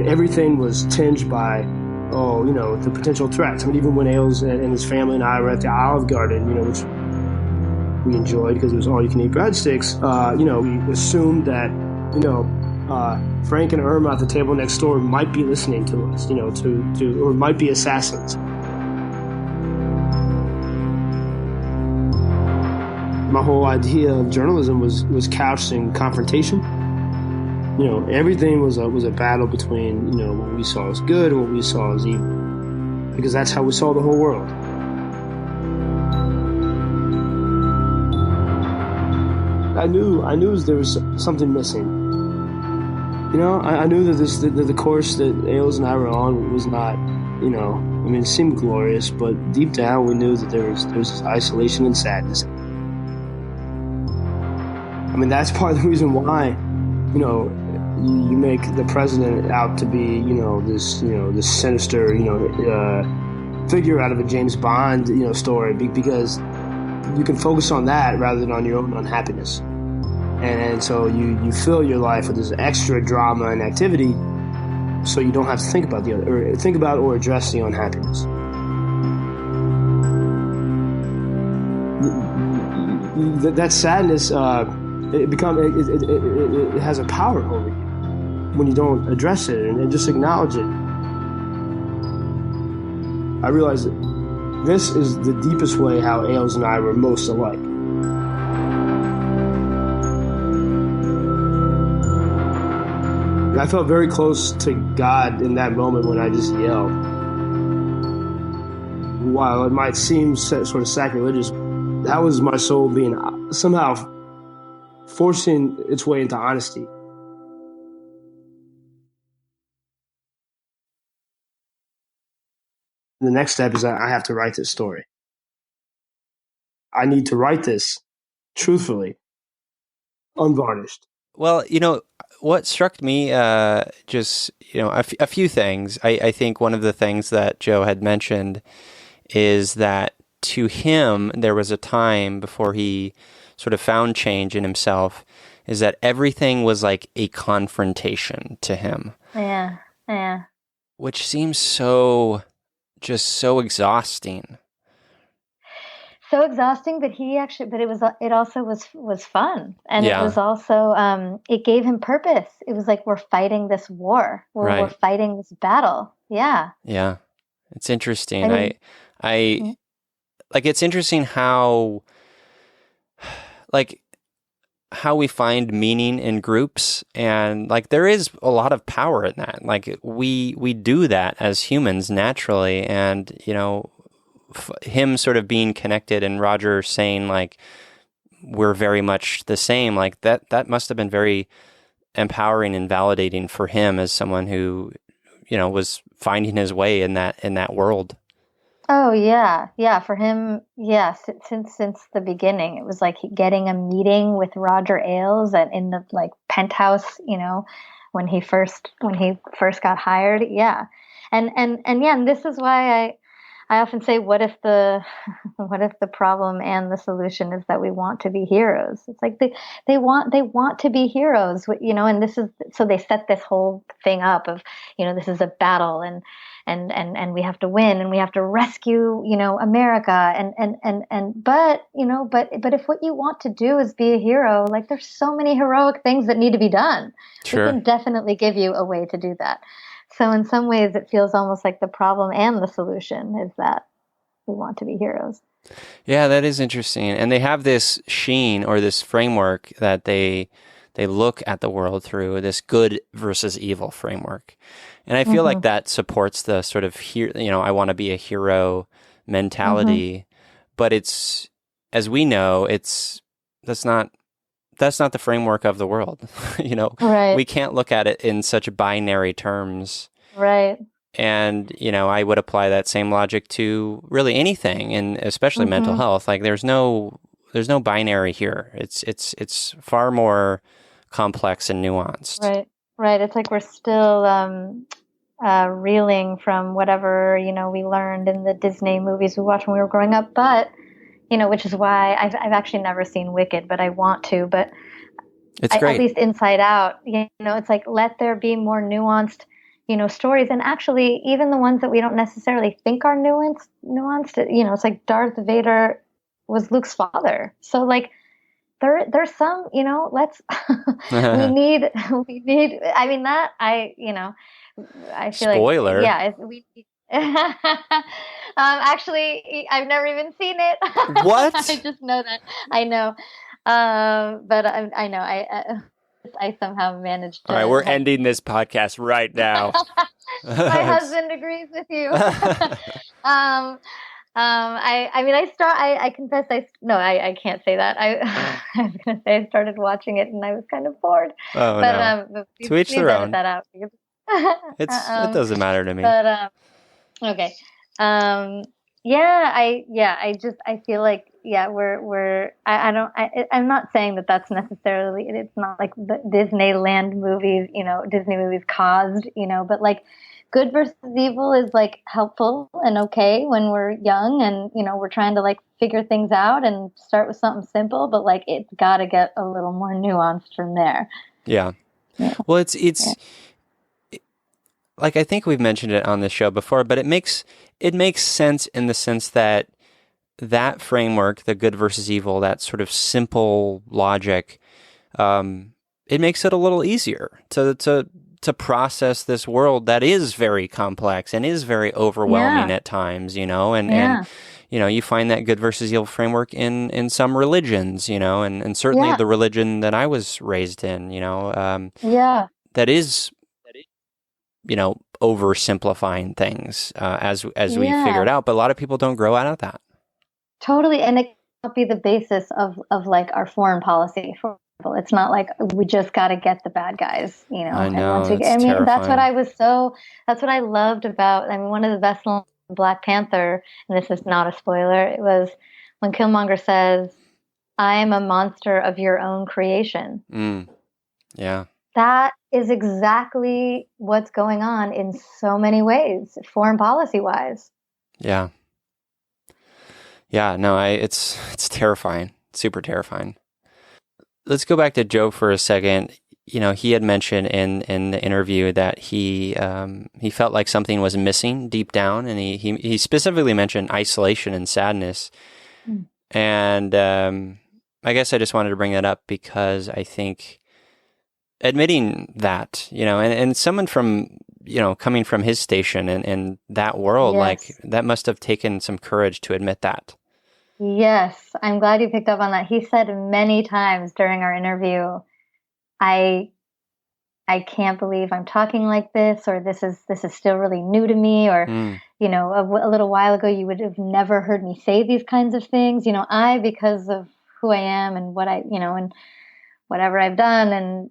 Everything was tinged by the potential threats. I mean, even when Ailes and his family and I were at the Olive Garden, which we enjoyed because it was all you can eat breadsticks, we assumed that, Frank and Irma at the table next door might be listening to us, or might be assassins. My whole idea of journalism was couched in confrontation. Everything was a battle between, what we saw as good and what we saw as evil, because that's how we saw the whole world. I knew there was something missing. I knew that the course that Ailes and I were on was not, it seemed glorious, but deep down we knew that there was this isolation and sadness. That's part of the reason why, you make the president out to be, this sinister, figure out of a James Bond, story, because you can focus on that rather than on your own unhappiness. And so you fill your life with this extra drama and activity so you don't have to think about or address the unhappiness. That sadness, it has a power over you when you don't address it and just acknowledge it. I realized that this is the deepest way how Ailes and I were most alike. I felt very close to God in that moment when I just yelled. While it might seem sort of sacrilegious, that was my soul being somehow forcing its way into honesty. The next step is I have to write this story. I need to write this truthfully, unvarnished. Well, what struck me, a few things. I think one of the things that Joe had mentioned is that to him, there was a time before he sort of found change in himself, is that everything was like a confrontation to him. Yeah. Which seems so exhausting. So exhausting, but it also was fun. And Yeah. It was also, it gave him purpose. It was like, we're fighting this war. We're fighting this battle. Yeah. Yeah. It's interesting. Mm-hmm. It's interesting how we find meaning in groups, and there is a lot of power in that. We do that as humans naturally, and him sort of being connected and Roger saying we're very much the same, that must have been very empowering and validating for him as someone who was finding his way in that world. Oh yeah. For him, yes. Since the beginning, it was like getting a meeting with Roger Ailes in the penthouse. When he first got hired. Yeah, and this is why I often say, what if the problem and the solution is that we want to be heroes? It's like they want to be heroes, and this is, so they set this whole thing up of, this is a battle and we have to win and we have to rescue, America but if what you want to do is be a hero, there's so many heroic things that need to be done. Sure. We can definitely give you a way to do that. So in some ways, it feels almost like the problem and the solution is that we want to be heroes. Yeah, that is interesting. And they have this sheen or this framework that they look at the world through, this good versus evil framework. And I feel like that supports the sort of, I want to be a hero mentality. But it's, as we know, that's not the framework of the world. Right. We can't look at it in such binary terms. Right. And, I would apply that same logic to really anything, and especially mental health. There's no binary here. It's far more complex and nuanced. Right. It's like we're still reeling from whatever, we learned in the Disney movies we watched when we were growing up. But, which is why I've actually never seen Wicked, but I want to. But it's great. At least Inside Out, it's like, let there be more nuanced stories. And actually, even the ones that we don't necessarily think are nuanced, it's like Darth Vader was Luke's father. So like there's some, let's we need I mean that I feel Spoiler. like we actually I've never even seen it. What? I just know that. I know. But I know I somehow managed to. All right, we're ending this podcast right now. My husband agrees with you. I confess I can't say that. I was going to say I started watching it and I was kind of bored. Oh, but, no. To each their own. That out. It doesn't matter to me. But okay. I feel like I'm not saying that that's necessarily, it's not like the Disneyland movies, Disney movies caused, but like good versus evil is like helpful and okay when we're young and, we're trying to like figure things out and start with something simple, but like it's got to get a little more nuanced from there. Yeah. Well, it's like, I think we've mentioned it on this show before, but it makes sense in the sense that framework, the good versus evil, that sort of simple logic, it makes it a little easier to process this world that is very complex and is very overwhelming at times, and you find that good versus evil framework in some religions, and certainly the religion that I was raised in, that is, oversimplifying things as we figured out, but a lot of people don't grow out of that. Totally, and it can't be the basis of like our foreign policy. For example, it's not like we just got to get the bad guys, I know. Terrifying. That's what I loved about. I mean, one of the best lines in Black Panther, and this is not a spoiler. It was when Killmonger says, "I am a monster of your own creation." Yeah. That is exactly what's going on in so many ways, foreign policy wise. Yeah. Yeah, no, it's terrifying, super terrifying. Let's go back to Joe for a second. He had mentioned in the interview that he felt like something was missing deep down, and he specifically mentioned isolation and sadness. And I guess I just wanted to bring that up because I think admitting that, and someone from, coming from his station and that world, like that must have taken some courage to admit that. Yes, I'm glad you picked up on that. He said many times during our interview, I can't believe I'm talking like this, or this is still really new to me, or a little while ago you would have never heard me say these kinds of things. Because of who I am and what and whatever I've done, and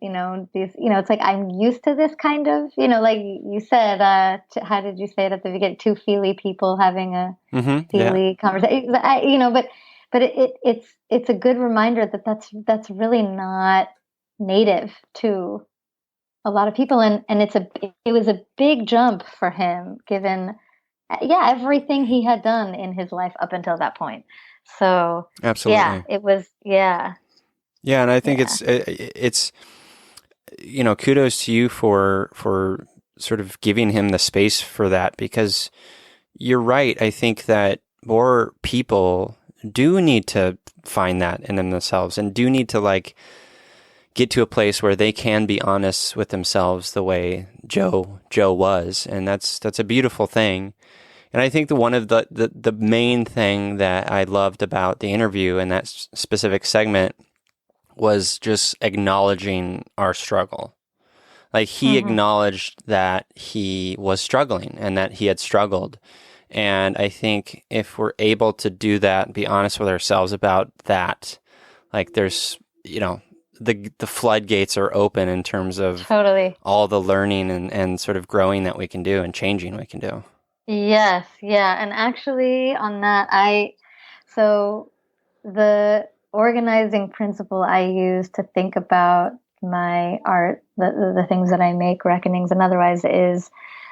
these, it's like I'm used to this kind of, like you said, how did you say it at the beginning? Two feely people having a feely conversation. But it's a good reminder that that's really not native to a lot of people, and it was a big jump for him given everything he had done in his life up until that point. So absolutely, it was Yeah, and I think it's kudos to you for sort of giving him the space for that, because you're right. I think that more people do need to find that in themselves and do need to like get to a place where they can be honest with themselves the way Joe was, and that's a beautiful thing. And I think one of the main thing that I loved about the interview and that specific segment was just acknowledging our struggle. Like he acknowledged that he was struggling and that he had struggled. And I think if we're able to do that, be honest with ourselves about that, like there's, the floodgates are open in terms of all the learning and sort of growing that we can do and changing we can do. Yes. Yeah. And actually on that, so the organizing principle I use to think about my art, the things that I make, reckonings and otherwise, is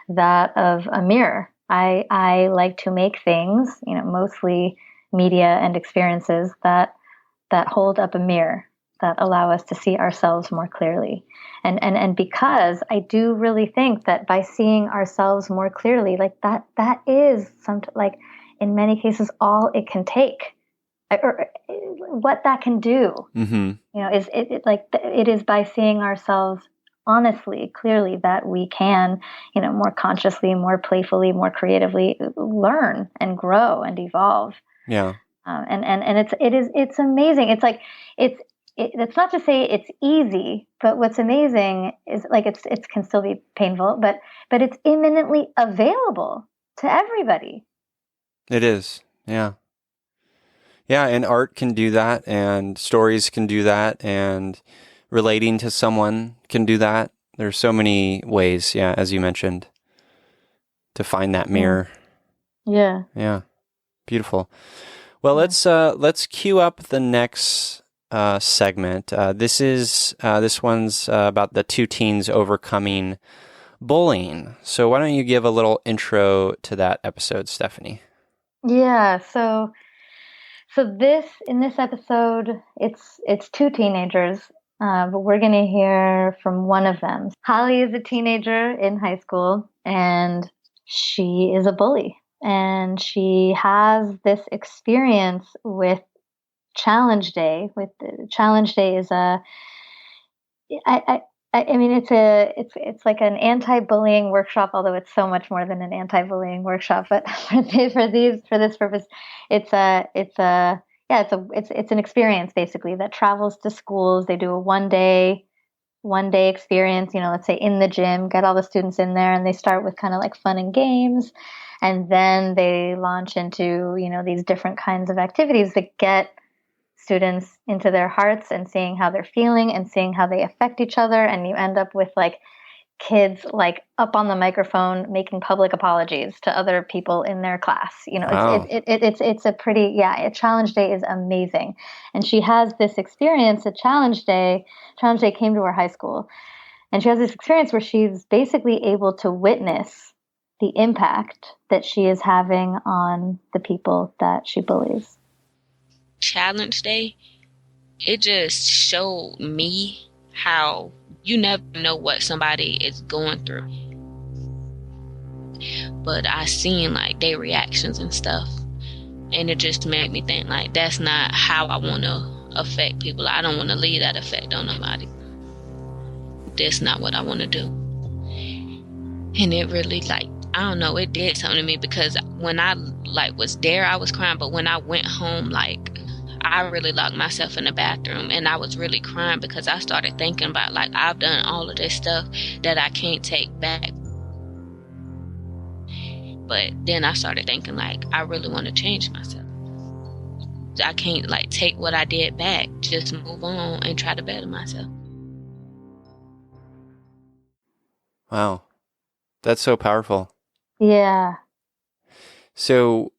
that of a mirror. I like to make things, mostly media and experiences that hold up a mirror. that allow us to see ourselves more clearly. And because I do really think that by seeing ourselves more clearly, like that is like in many cases all it can take, or what that can do. Mm-hmm. Is it is by seeing ourselves honestly, clearly, that we can, more consciously, more playfully, more creatively learn and grow and evolve. Yeah. And it's amazing. It's like it's not to say it's easy, but what's amazing is like it can still be painful, but it's imminently available to everybody. It is. Yeah. Yeah, and art can do that, and stories can do that, and relating to someone can do that. There's so many ways, yeah, as you mentioned, to find that mirror. Yeah. Yeah. Beautiful. Well, let's cue up the next segment. This one's about the two teens overcoming bullying. So why don't you give a little intro to that episode, Stephanie? Yeah. So in this episode, it's two teenagers, but we're going to hear from one of them. Holly is a teenager in high school, and she is a bully. And she has this experience with Challenge Day. Challenge Day is I mean, it's like an anti-bullying workshop, although it's so much more than an anti-bullying workshop. But for this purpose, it's an experience basically that travels to schools. They do a one day experience. Let's say in the gym, get all the students in there, and they start with kind of like fun and games, and then they launch into these different kinds of activities that get students into their hearts and seeing how they're feeling and seeing how they affect each other. And you end up with like kids like up on the microphone making public apologies to other people in their class. Wow. It's a pretty, a Challenge Day is amazing. And she has this experience at Challenge Day. Challenge Day came to her high school, and she has this experience where she's basically able to witness the impact that she is having on the people that she bullies. Challenge Day, it just showed me how you never know what somebody is going through. But I seen like their reactions and stuff, and it just made me think like that's not how I want to affect people. I don't want to leave that effect on nobody. That's not what I want to do. And it really I don't know, it did something to me, because when I was there, I was crying, but when I went home, I really locked myself in the bathroom, and I was really crying because I started thinking about I've done all of this stuff that I can't take back. But then I started thinking I really want to change myself. I can't take what I did back, just move on and try to better myself. Wow. That's so powerful. Yeah. So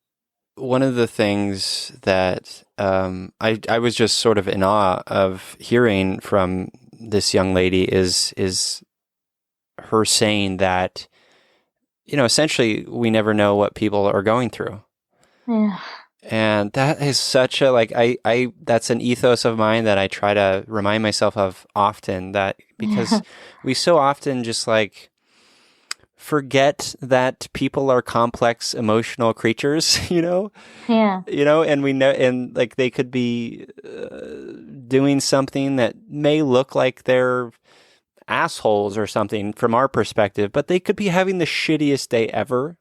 one of the things that I was just sort of in awe of hearing from this young lady is her saying that, essentially we never know what people are going through. Yeah. And that is such a, I that's an ethos of mine that I try to remind myself of often, that because we so often just forget that people are complex emotional creatures, Yeah. And we know, and they could be doing something that may look like they're assholes or something from our perspective, but they could be having the shittiest day ever.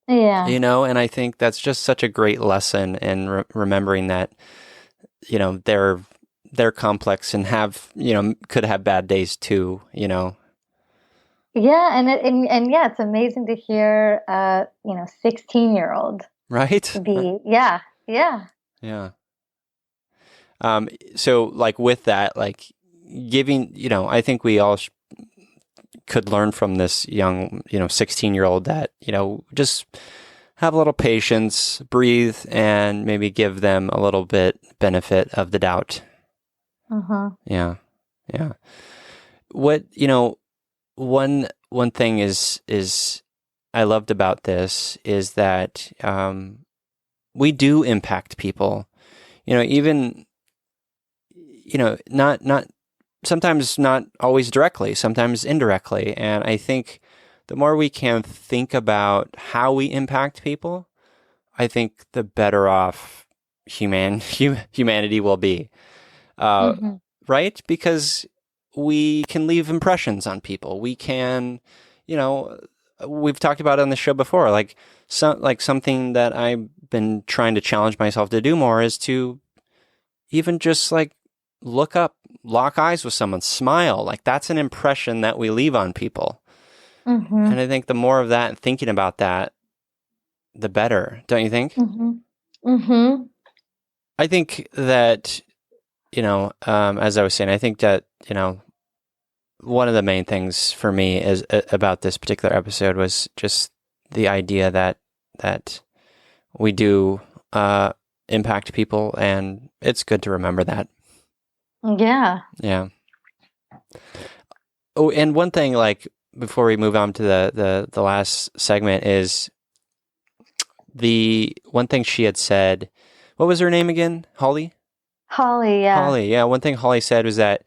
Yeah. And I think that's just such a great lesson in remembering that, they're complex and could have bad days too, Yeah, and yeah, it's amazing to hear 16-year-old right? be yeah. Yeah. So with that, giving, I think we all could learn from this young, 16-year-old that, just have a little patience, breathe, and maybe give them a little bit benefit of the doubt. Uh-huh. Yeah. Yeah. What, one thing is I loved about this is that, we do impact people, even not sometimes not always directly, sometimes indirectly. And I think the more we can think about how we impact people, I think the better off humanity will be. Right? Because we can leave impressions on people. We can, we've talked about it on the show before, like something that I've been trying to challenge myself to do more is to even just like look up, lock eyes with someone, smile. Like that's an impression that we leave on people. And I think the more of that and thinking about that, the better, don't you think? I think that, as I was saying, I think that, one of the main things for me is about this particular episode was just the idea that we do impact people, and it's good to remember that. Yeah. Yeah. Oh, and one thing, like, before we move on to the last segment is the one thing she had said. What was her name again? Holly? Holly, yeah. Holly, yeah. One thing Holly said was that,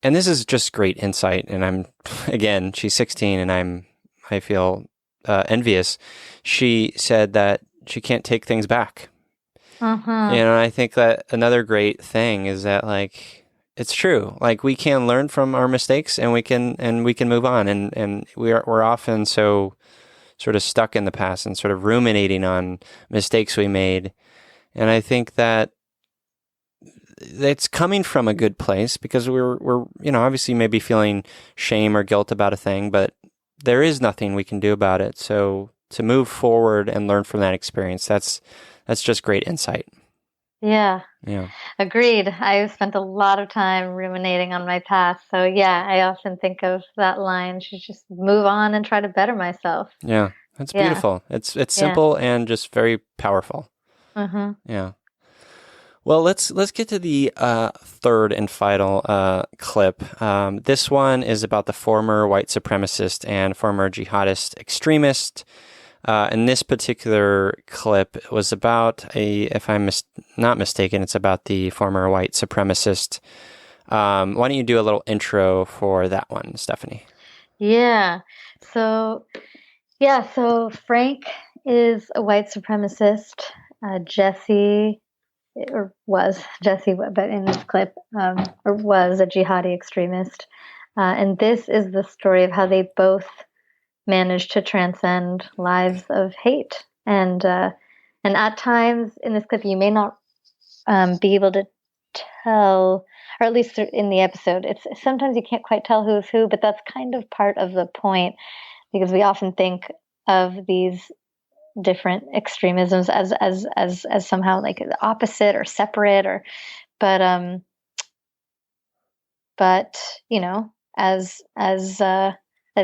and this is just great insight, and again, she's 16 and I feel envious. She said that she can't take things back. I think that another great thing is that, like, it's true. Like, we can learn from our mistakes and we can move on, and we're often so sort of stuck in the past and sort of ruminating on mistakes we made. And I think that it's coming from a good place because we're obviously maybe feeling shame or guilt about a thing, but there is nothing we can do about it. So to move forward and learn from that experience, that's just great insight. Yeah. Yeah. Agreed. I've spent a lot of time ruminating on my past. So yeah, I often think of that line, should just move on and try to better myself. Yeah. That's beautiful. It's simple and just very powerful. Yeah. Well, let's get to the third and final clip. This one is about the former white supremacist and former jihadist extremist. In this particular clip, it was about if I'm not mistaken, it's about the former white supremacist. Why don't you do a little intro for that one, Stephanie? Yeah. So Frank is a white supremacist. Jesse but in this clip, or was a jihadi extremist. And this is the story of how they both managed to transcend lives of hate. And at times in this clip, you may not be able to tell, or at least in the episode, it's sometimes you can't quite tell who's who, but that's kind of part of the point, because we often think of these different extremisms as somehow like the opposite or separate, or but as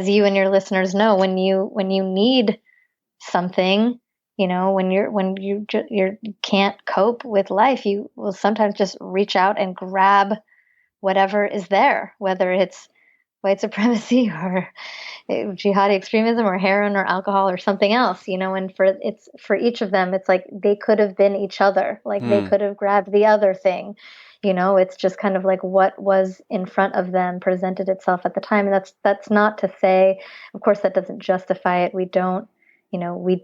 you and your listeners know, when you need something, when you can't cope with life, you will sometimes just reach out and grab whatever is there, whether it's white supremacy or jihadi extremism or heroin or alcohol or something else, and for each of them, it's like they could have been each other, like they could have grabbed the other thing. It's just kind of like what was in front of them presented itself at the time. And that's not to say, of course, that doesn't justify it. I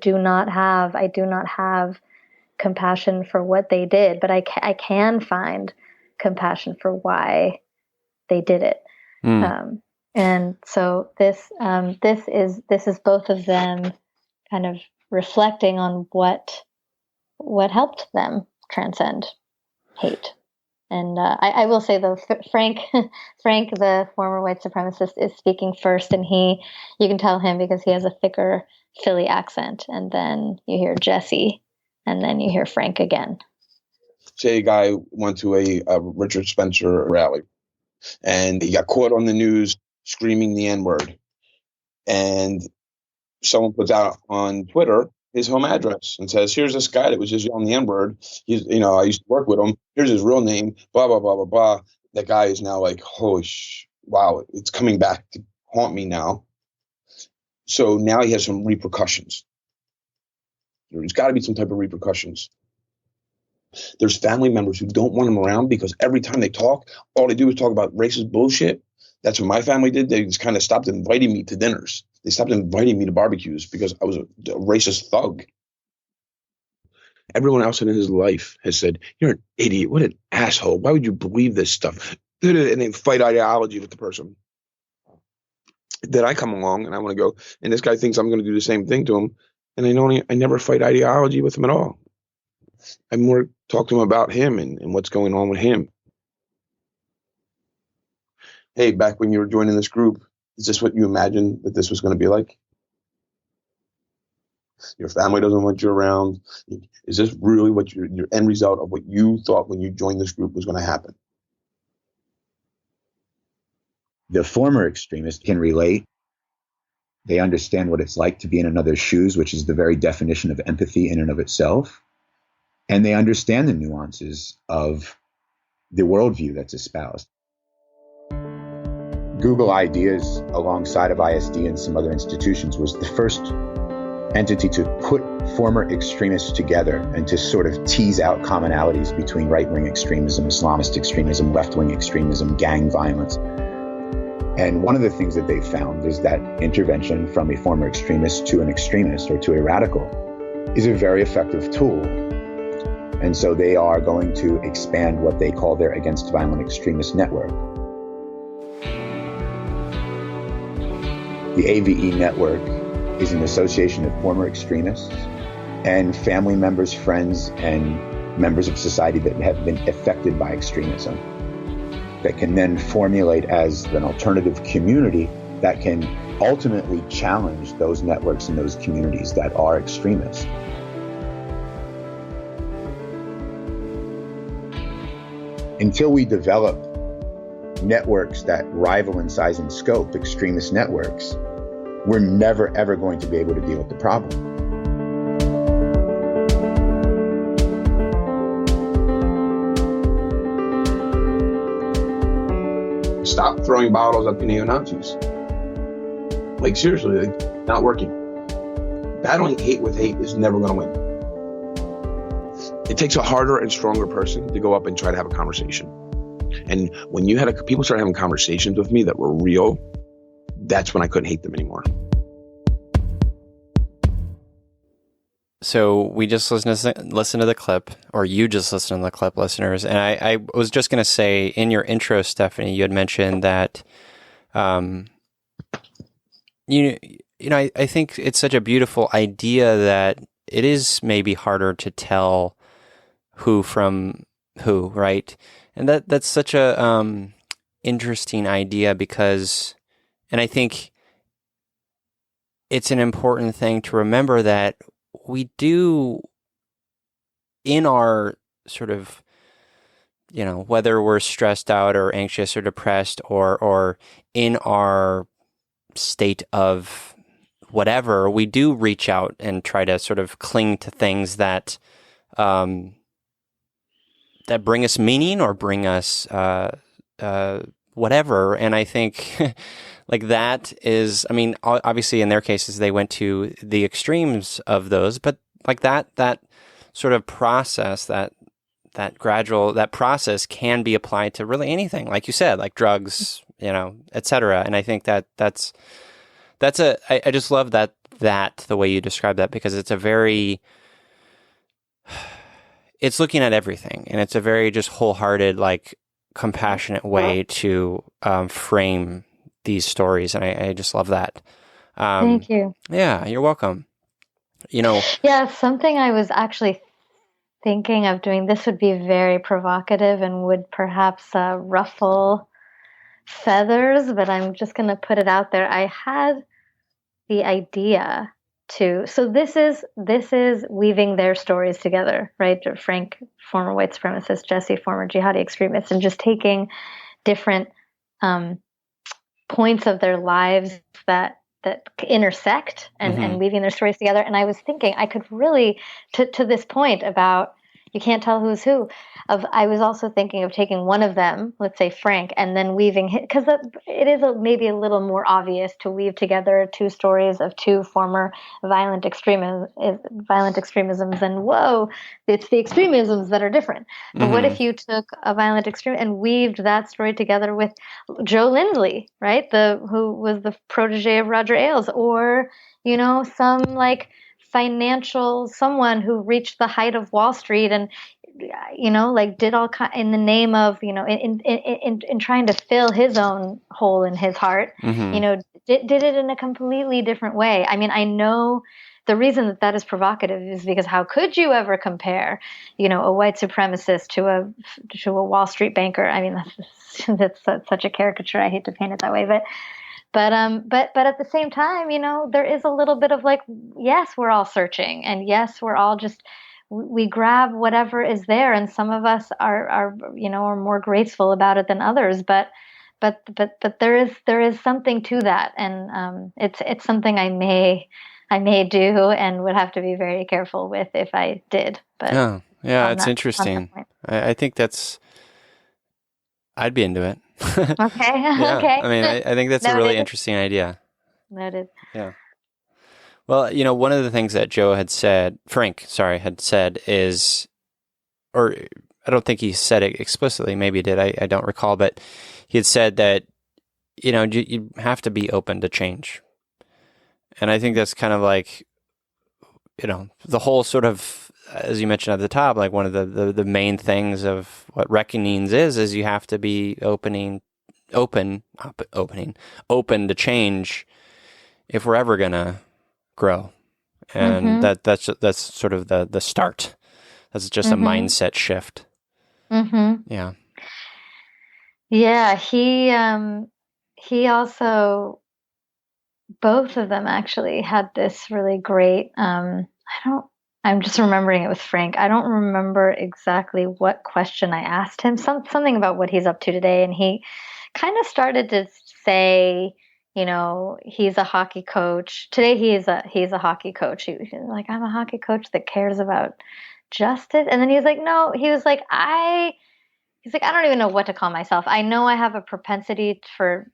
do not have compassion for what they did, but I can find compassion for why they did it. And so this is both of them kind of reflecting on what helped them transcend hate. And I will say, though, Frank, the former white supremacist, is speaking first, and you can tell him because he has a thicker Philly accent. And then you hear Jesse, and then you hear Frank again. Say a guy went to a Richard Spencer rally, and he got caught on the news screaming the N-word. And someone puts out on Twitter his home address and says, here's this guy that was just yelling the N-word. He's, I used to work with him. Here's his real name, blah, blah, blah, blah, blah. That guy is now like, wow, it's coming back to haunt me now. So now he has some repercussions. There's got to be some type of repercussions. There's family members who don't want him around because every time they talk, all they do is talk about racist bullshit. That's what my family did. They just kind of stopped inviting me to dinners. They stopped inviting me to barbecues because I was a racist thug. Everyone else in his life has said, "You're an idiot. What an asshole. Why would you believe this stuff?" And they fight ideology with the person. Then I come along and I want to go, and this guy thinks I'm going to do the same thing to him. And I never fight ideology with him at all. I more talk to him about him and what's going on with him. Hey, back when you were joining this group, is this what you imagined that this was going to be like? Your family doesn't want you around. Is this really what your end result of what you thought when you joined this group was going to happen? The former extremists can relate. They understand what it's like to be in another's shoes, which is the very definition of empathy in and of itself. And they understand the nuances of the worldview that's espoused. Google Ideas, alongside of ISD and some other institutions, was the first entity to put former extremists together and to sort of tease out commonalities between right-wing extremism, Islamist extremism, left-wing extremism, gang violence. And one of the things that they found is that intervention from a former extremist to an extremist or to a radical is a very effective tool. And so they are going to expand what they call their Against Violent Extremist Network. The AVE network is an association of former extremists and family members, friends, and members of society that have been affected by extremism, that can then formulate as an alternative community that can ultimately challenge those networks and those communities that are extremist. Until we develop networks that rival in size and scope extremist networks, we're never, ever going to be able to deal with the problem. Stop throwing bottles at the neo-Nazis. Like, seriously, not working. Battling hate with hate is never going to win. It takes a harder and stronger person to go up and try to have a conversation. And when people started having conversations with me that were real, that's when I couldn't hate them anymore. So we just listened to the clip, or you just listened to the clip, listeners. And I was just going to say, in your intro, Stephanie, you had mentioned that, I think it's such a beautiful idea that it is maybe harder to tell who from who, right? And that's such a interesting idea because, and I think it's an important thing to remember that we do, in our sort of, whether we're stressed out or anxious or depressed or in our state of whatever, we do reach out and try to sort of cling to things that that bring us meaning or bring us whatever. And I think like that is, I mean, obviously in their cases, they went to the extremes of those, but like that sort of process, that process can be applied to really anything, like you said, like drugs, et cetera. And I think I just love that the way you describe that, because it's it's looking at everything, and it's a very just wholehearted, like compassionate way to frame these stories. And I just love that. Thank you. Yeah, you're welcome. Yeah, something I was actually thinking of doing, this would be very provocative and would perhaps ruffle feathers, but I'm just going to put it out there. I had the idea so this is weaving their stories together, right? Frank, former white supremacist, Jesse, former jihadi extremist, and just taking different points of their lives that intersect and weaving their stories together. And I was thinking I could really, to this point about, You can't tell who's who. I was also thinking of taking one of them, let's say Frank, and then weaving because it is maybe a little more obvious to weave together two stories of two former violent extremisms, and whoa, it's the extremisms that are different. But what if you took a violent extreme and weaved that story together with Joe Lindley, right? Who was the protege of Roger Ailes, or some like financial someone who reached the height of Wall Street and like did all in the name of in trying to fill his own hole in his heart. Did it in a completely different way. I mean, I know the reason that is provocative is because how could you ever compare a white supremacist to a Wall Street banker? I mean, that's such a caricature. I hate to paint it that way, but at the same time, there is a little bit of like, yes, we're all searching, and yes, we're all just we grab whatever is there, and some of us are more graceful about it than others, but there is something to that, and it's something I may do and would have to be very careful with if I did. But it's interesting. I think I'd be into it. Okay. Yeah. Okay. I mean, I think that's a really interesting idea. Noted. Yeah. Well, one of the things that Frank had said is, or I don't think he said it explicitly, maybe he did, I don't recall, but he had said that, you have to be open to change. And I think that's kind of like, the whole sort of, as you mentioned at the top, like one of the main things of what reckonings is you have to be open to change if we're ever gonna grow. And that's sort of the start. That's just a mindset shift. Yeah. Yeah, he also, both of them actually had this really great, I'm just remembering it with Frank. I don't remember exactly what question I asked him, something about what he's up to today. And he kind of started to say, he's a hockey coach. Today he's a hockey coach. He's like, I'm a hockey coach that cares about justice. And then he's like, no, I don't even know what to call myself. I know I have a propensity for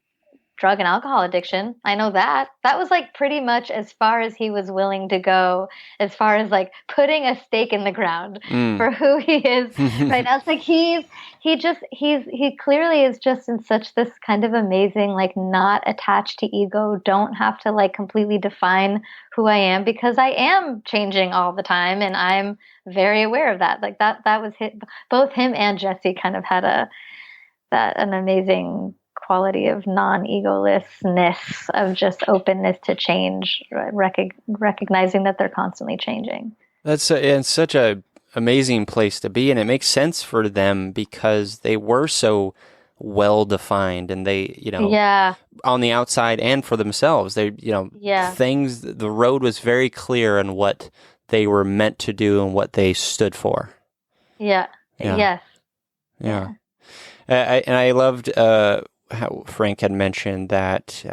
drug and alcohol addiction. I know that. That was like pretty much as far as he was willing to go, as far as like putting a stake in the ground for who he is right now. It's like he clearly is just in such this kind of amazing, like not attached to ego, don't have to like completely define who I am, because I am changing all the time and I'm very aware of that. Like that was both him and Jesse kind of had an amazing quality of non-egolessness, of just openness to change, recognizing that they're constantly changing. That's such a amazing place to be, and it makes sense for them because they were so well defined, and they, on the outside and for themselves, they, things. The road was very clear on what they were meant to do and what they stood for. Yeah. Yes. Yeah. And I loved how Frank had mentioned that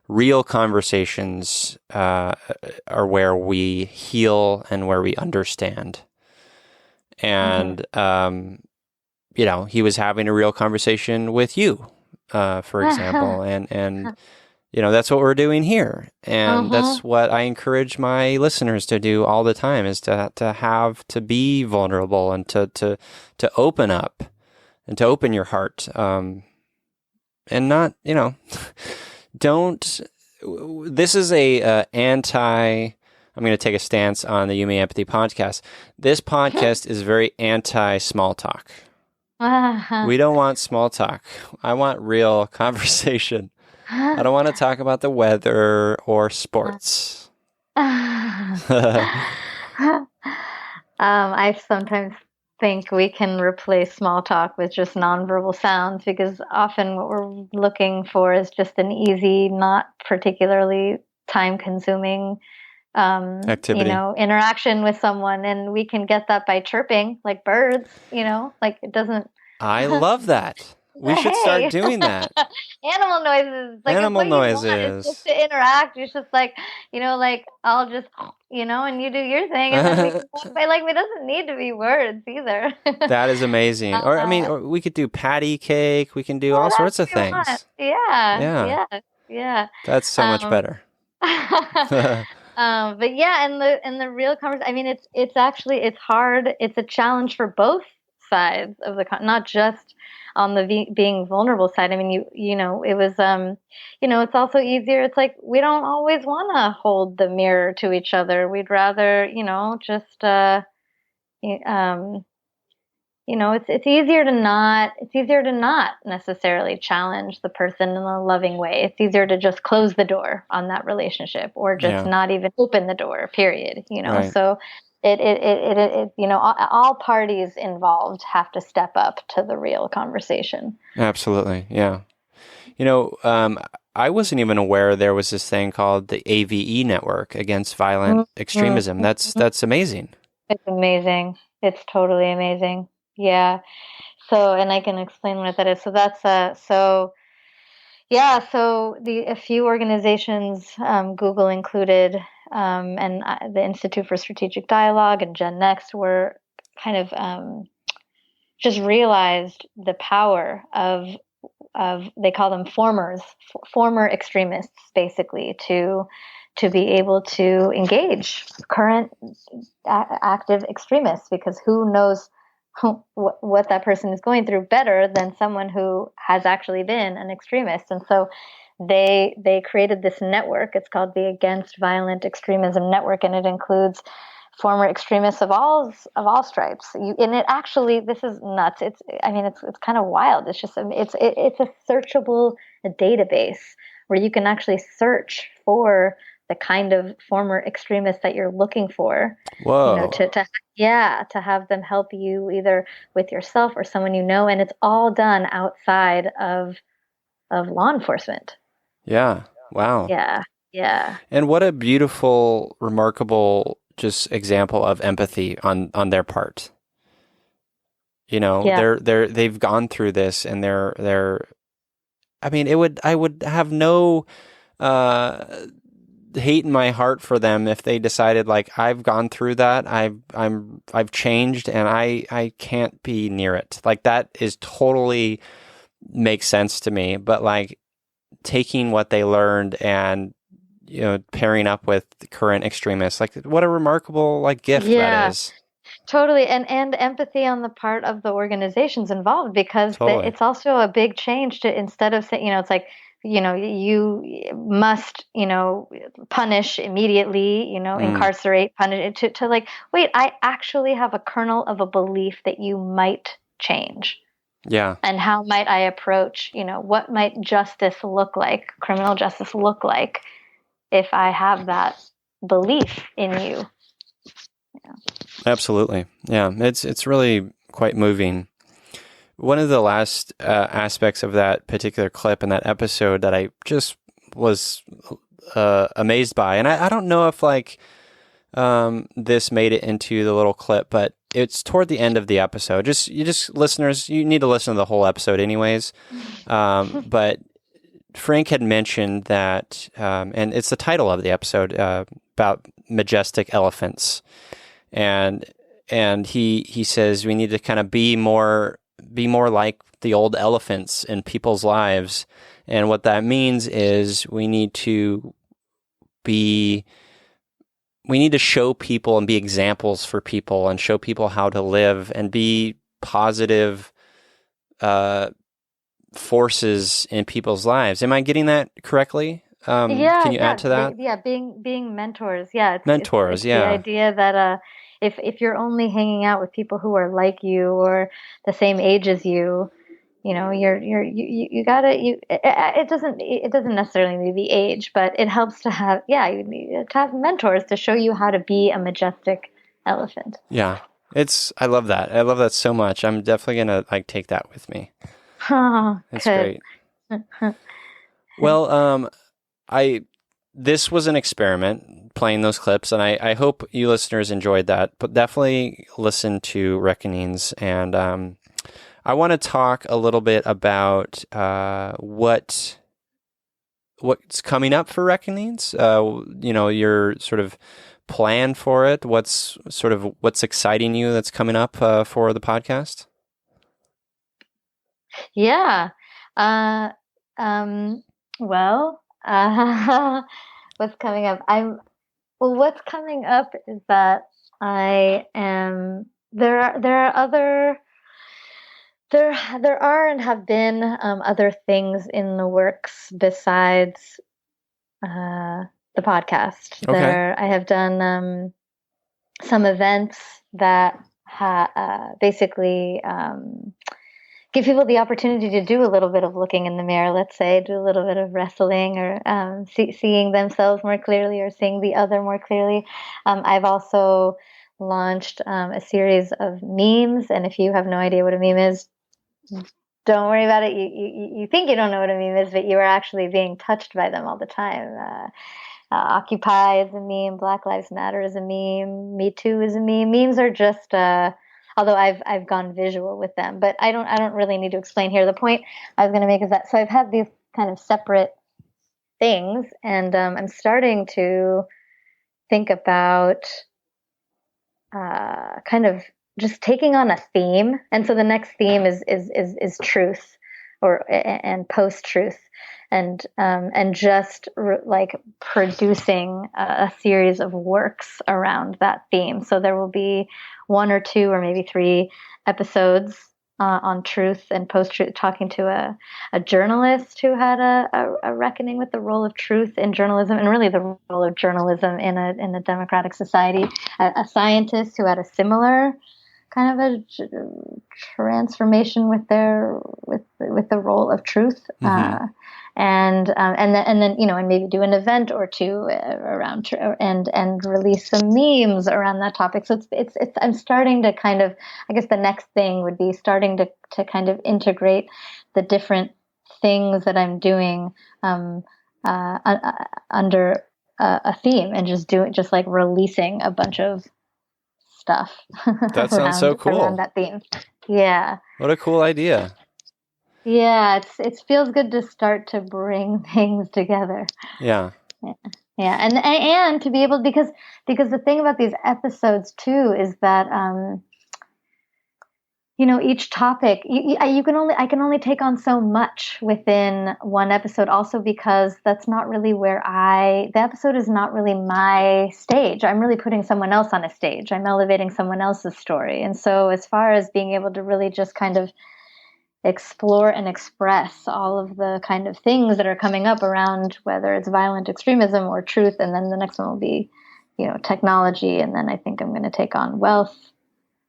real conversations are where we heal and where we understand. And, he was having a real conversation with you, for example, and that's what we're doing here. And that's what I encourage my listeners to do all the time, is to be vulnerable and to open up and to open your heart. And not, don't, this is I'm going to take a stance on the You Me Empathy podcast. This podcast is very anti-small talk. We don't want small talk. I want real conversation. I don't want to talk about the weather or sports. I sometimes think we can replace small talk with just nonverbal sounds, because often what we're looking for is just an easy, not particularly time-consuming activity, interaction with someone, and we can get that by chirping like birds. Like it doesn't. I love that. We should start doing that. Animal noises. Like, Animal it's what you want. noises. It's just to interact. It's just like, like I'll just, and you do your thing, and then we can walk by. Like, it doesn't need to be words either. That is amazing. Or we could do patty cake. We can do all sorts of things. Yeah. That's so much better. But yeah, and the real conversation. I mean, it's actually hard. It's a challenge for both sides of not just on the being vulnerable side. I mean, it was it's also easier. It's like we don't always want to hold the mirror to each other. We'd rather just it's easier to not necessarily challenge the person in a loving way. It's easier to just close the door on that relationship, or just not even open the door, period. Right. So all parties involved have to step up to the real conversation. Absolutely. Yeah. I wasn't even aware there was this thing called the AVE network against violent extremism. That's amazing. It's amazing. It's totally amazing. Yeah. So, and I can explain what that is. So that's so a few organizations, Google included, and the Institute for Strategic Dialogue and Gen Next were kind of just realized the power of they call them former extremists, basically, to be able to engage current active extremists, because who knows what that person is going through better than someone who has actually been an extremist. And so they created this network. It's called the Against Violent Extremism Network, and it includes former extremists of all stripes. And it actually, this is nuts. It's kind of wild. It's just it's a searchable database where you can actually search for the kind of former extremists that you're looking for. Whoa. To have them help you either with yourself or someone and it's all done outside of law enforcement. Yeah. Wow. Yeah. And what a beautiful, remarkable just example of empathy on their part. They've gone through this, and they're I mean, I would have no hate in my heart for them if they decided, like, I've gone through that, I've changed, and I can't be near it. Like, that is totally makes sense to me. But like taking what they learned and pairing up with the current extremists, like, what a remarkable gift that is. Totally. And empathy on the part of the organizations involved, because it's also a big change to, instead of saying, it's like, you must, punish immediately, incarcerate, punish, to like, wait, I actually have a kernel of a belief that you might change. Yeah. And how might I approach, what might justice look like, criminal justice look like, if I have that belief in you? Yeah. Absolutely. Yeah. It's really quite moving. One of the last aspects of that particular clip in that episode that I just was amazed by, and I don't know if this made it into the little clip, but it's toward the end of the episode. Listeners, you need to listen to the whole episode anyways. But Frank had mentioned that, and it's the title of the episode, about majestic elephants. And he says we need to kind of be more like the old elephants in people's lives. And what that means is we need to show people and be examples for people and show people how to live and be positive forces in people's lives. Am I getting that correctly? Can you add to that? Being mentors. Yeah. Mentors. The idea that if you're only hanging out with people who are like you or the same age as you, it doesn't necessarily need to be age, but it helps to have, you need to have mentors to show you how to be a majestic elephant. Yeah. I love that. I love that so much. I'm definitely going to take that with me. Oh, that's great. Well, this was an experiment playing those clips, and I hope you listeners enjoyed that, but definitely listen to Reckonings. And I want to talk a little bit about what's coming up for Reckonings. Your sort of plan for it. What's exciting you that's coming up for the podcast? Yeah. Well, what's coming up? What's coming up is that there are and have been other things in the works besides the podcast. Okay. I have done some events that basically give people the opportunity to do a little bit of looking in the mirror, let's say, do a little bit of wrestling or seeing themselves more clearly or seeing the other more clearly. I've also launched a series of memes, and if you have no idea what a meme is, don't worry about it. You think you don't know what a meme is, but you are actually being touched by them all the time. Occupy is a meme. Black Lives Matter is a meme. Me Too is a meme. Memes are just, although I've gone visual with them, but I don't really need to explain here. The point I was going to make is that, so I've had these kind of separate things, and I'm starting to think about kind of just taking on a theme. And so the next theme is truth and post-truth, and just like producing a series of works around that theme. So there will be 1 or 2 or maybe 3 episodes on truth and post-truth, talking to a journalist who had a reckoning with the role of truth in journalism, and really the role of journalism in a democratic society. A scientist who had a similar kind of a transformation with the role of truth, and then maybe do an event or 2 around and release some memes around that topic. So it's I'm starting to kind of, I guess the next thing would be starting to kind of integrate the different things that I'm doing under a theme, and just like releasing a bunch of stuff. That sounds so cool. Around that theme. Yeah. What a cool idea. Yeah, it feels good to start to bring things together. Yeah. Yeah, and to be able, because the thing about these episodes too is that each topic I can only take on so much within one episode, also because that's not really the episode is not really my stage. I'm really putting someone else on a stage. I'm elevating someone else's story. And so as far as being able to really just kind of explore and express all of the kind of things that are coming up around, whether it's violent extremism or truth, and then the next one will be, technology, and then I think I'm going to take on wealth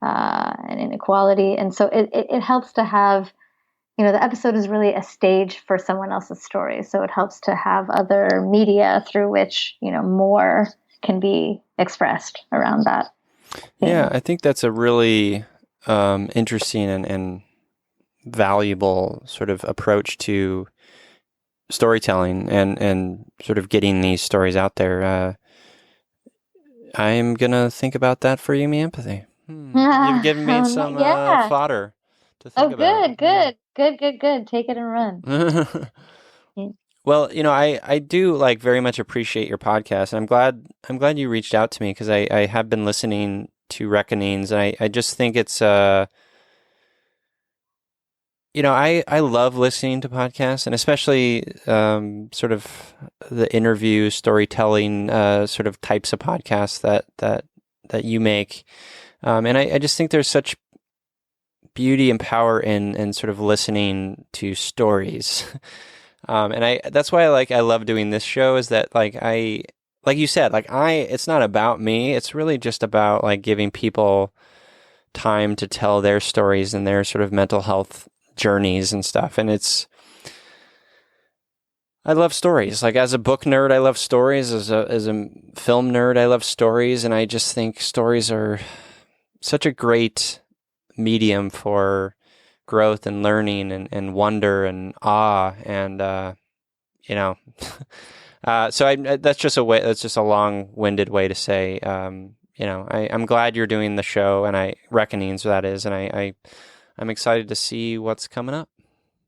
and inequality. And so it helps to have, the episode is really a stage for someone else's story. So it helps to have other media through which, more can be expressed around that thing. Yeah, I think that's a really interesting and valuable sort of approach to storytelling and sort of getting these stories out there. I'm going to think about that for You Me Empathy. You've given me some fodder to think about. Good. Take it and run. Well, I do very much appreciate your podcast, and I'm glad you reached out to me, because I have been listening to Reckonings, and I just think it's I love listening to podcasts, and especially sort of the interview storytelling sort of types of podcasts that you make. And I just think there's such beauty and power in sort of listening to stories. And that's why I love doing this show, is that like you said, it's not about me. It's really just about giving people time to tell their stories and their sort of mental health journeys and stuff. And I love stories. As a book nerd, I love stories. As a film nerd, I love stories. And I just think stories are such a great medium for growth and learning and wonder and awe. And, so that's just a long-winded way to say, I'm glad you're doing the show, and Reckonings, that is. And I'm excited to see what's coming up.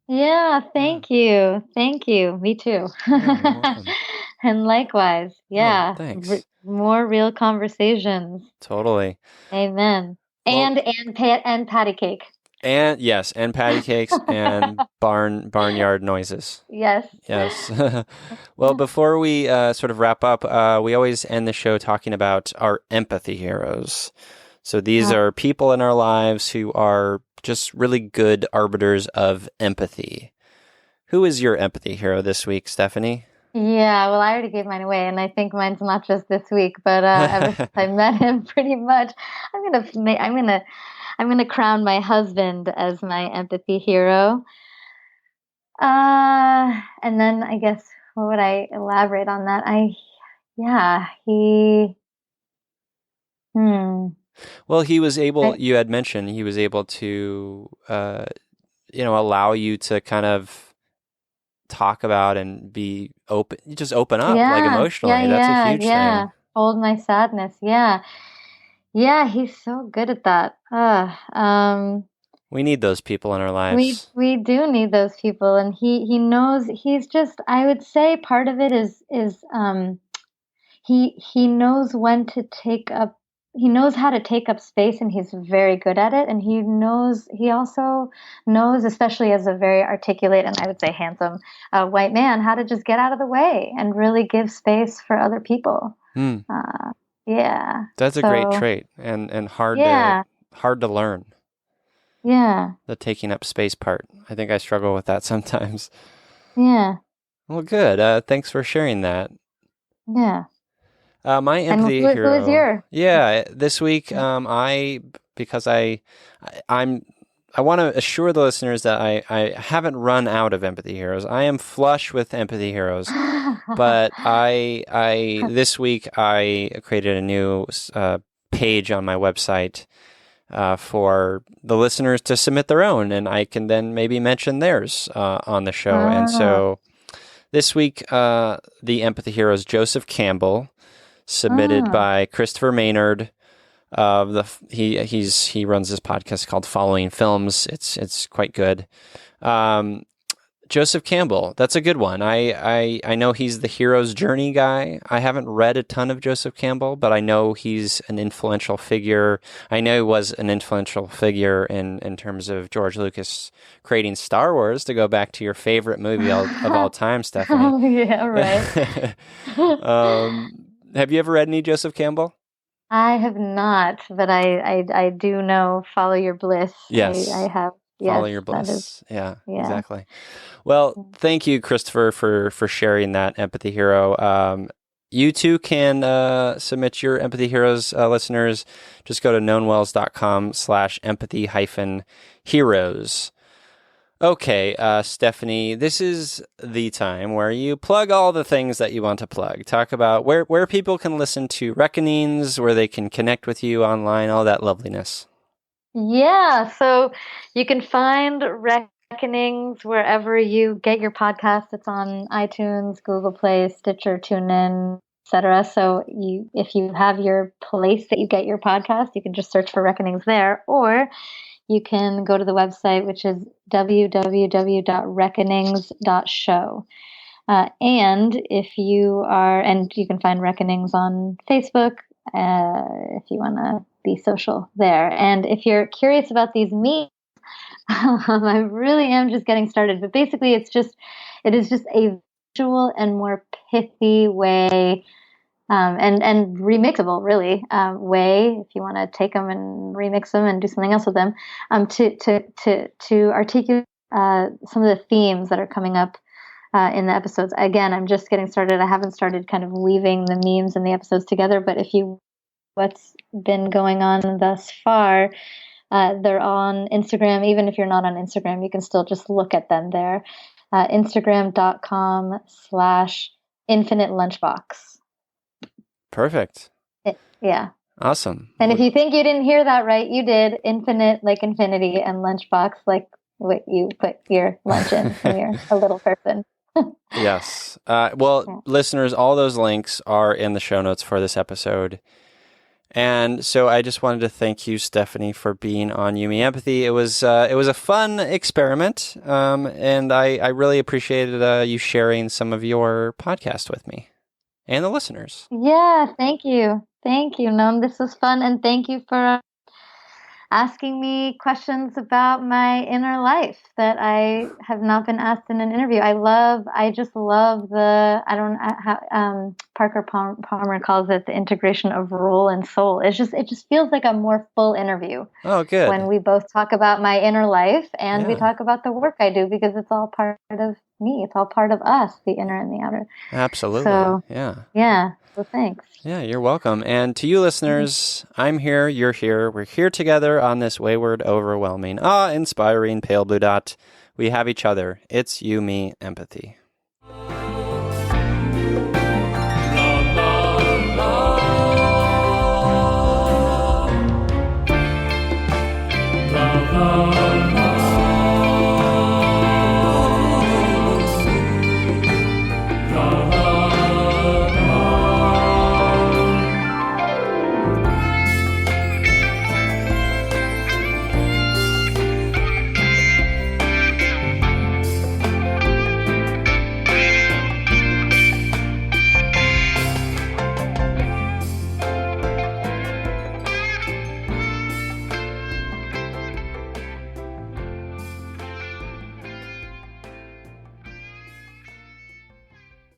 Yeah, thank you. Thank you. Me too. Yeah, you're welcome. And likewise. Yeah. Thanks. More real conversations. Totally. Amen. Well- And patty cake. And yes, and patty cakes and barnyard noises. Yes. Yes. Well, before we sort of wrap up, we always end the show talking about our empathy heroes. So these are people in our lives who are just really good arbiters of empathy. Who is your empathy hero this week, Stephanie? Yeah, well, I already gave mine away, and I think mine's not just this week, but ever since I met him, pretty much, I'm gonna crown my husband as my empathy hero. And then I guess what would I elaborate on that? Hmm. Well, he was able, you had mentioned he was able to, allow you to kind of talk about and be open, just open up like emotionally. That's a huge thing. Hold my sadness. Yeah. Yeah, he's so good at that. We need those people in our lives. We do need those people, and he knows. He's just, I would say part of it is he knows when to take up. He knows how to take up space, and he's very good at it. And he also knows, especially as a very articulate and I would say handsome white man, how to just get out of the way and really give space for other people. Yeah. That's a great trait and hard to learn. Yeah. The taking up space part. I think I struggle with that sometimes. Yeah. Well, good. Thanks for sharing that. Yeah. My empathy hero. Who is your? Yeah, this week, because I want to assure the listeners that I haven't run out of empathy heroes. I am flush with empathy heroes, but this week I created a new page on my website for the listeners to submit their own, and I can then maybe mention theirs on the show. And so this week, the empathy hero is Joseph Campbell, submitted by Christopher Maynard. He runs this podcast called Following Films. It's quite good. Joseph Campbell, that's a good one. I know he's the hero's journey guy. I haven't read a ton of Joseph Campbell, but I know he's an influential figure. I know he was an influential figure in terms of George Lucas creating Star Wars, to go back to your favorite movie of all time, Stephanie. Oh, yeah, right. Have you ever read any Joseph Campbell? I have not, but I do know Follow Your Bliss. Yes. I have. Follow Your Bliss. Yeah, exactly. Well, thank you, Christopher, for sharing that empathy hero. You too can submit your empathy heroes, listeners. Just go to knownwells.com/empathy-heroes. Okay, Stephanie, this is the time where you plug all the things that you want to plug. Talk about where people can listen to Reckonings, where they can connect with you online, all that loveliness. Yeah, so you can find Reckonings wherever you get your podcast. It's on iTunes, Google Play, Stitcher, TuneIn, etc. So if you have your place that you get your podcast, you can just search for Reckonings there, or you can go to the website, which is www.reckonings.show. And you can find Reckonings on Facebook if you want to be social there. And if you're curious about these memes, I really am just getting started. But basically, it is just a visual and more pithy way, and remixable, really, way, if you want to take them and remix them and do something else with them, to articulate some of the themes that are coming up in the episodes. Again, I'm just getting started. I haven't started kind of weaving the memes and the episodes together, but what's been going on thus far, they're on Instagram. Even if you're not on Instagram, you can still just look at them there. Instagram.com/infinite lunchbox. Perfect. Yeah. Awesome. And if you think you didn't hear that right, you did. Infinite like infinity, and lunchbox like what you put your lunch in when you're a little person. Yes. Listeners, all those links are in the show notes for this episode. And so I just wanted to thank you, Stephanie, for being on You Me Empathy. It was a fun experiment, and I really appreciated you sharing some of your podcast with me and the listeners. Yeah, thank you. Thank you, Noam. This was fun, and thank you for asking me questions about my inner life that I have not been asked in an interview. I just love I don't know how Parker Palmer calls it the integration of role and soul. It just feels like a more full interview. Oh, good. When we both talk about my inner life and we Yeah. talk about the work I do, because it's all part of me. It's all part of us, the inner and the outer. Absolutely. So, yeah. So thanks. Yeah, you're welcome. And to you listeners, I'm here, you're here. We're here together on this wayward, overwhelming, inspiring pale blue dot. We have each other. It's You, Me, Empathy.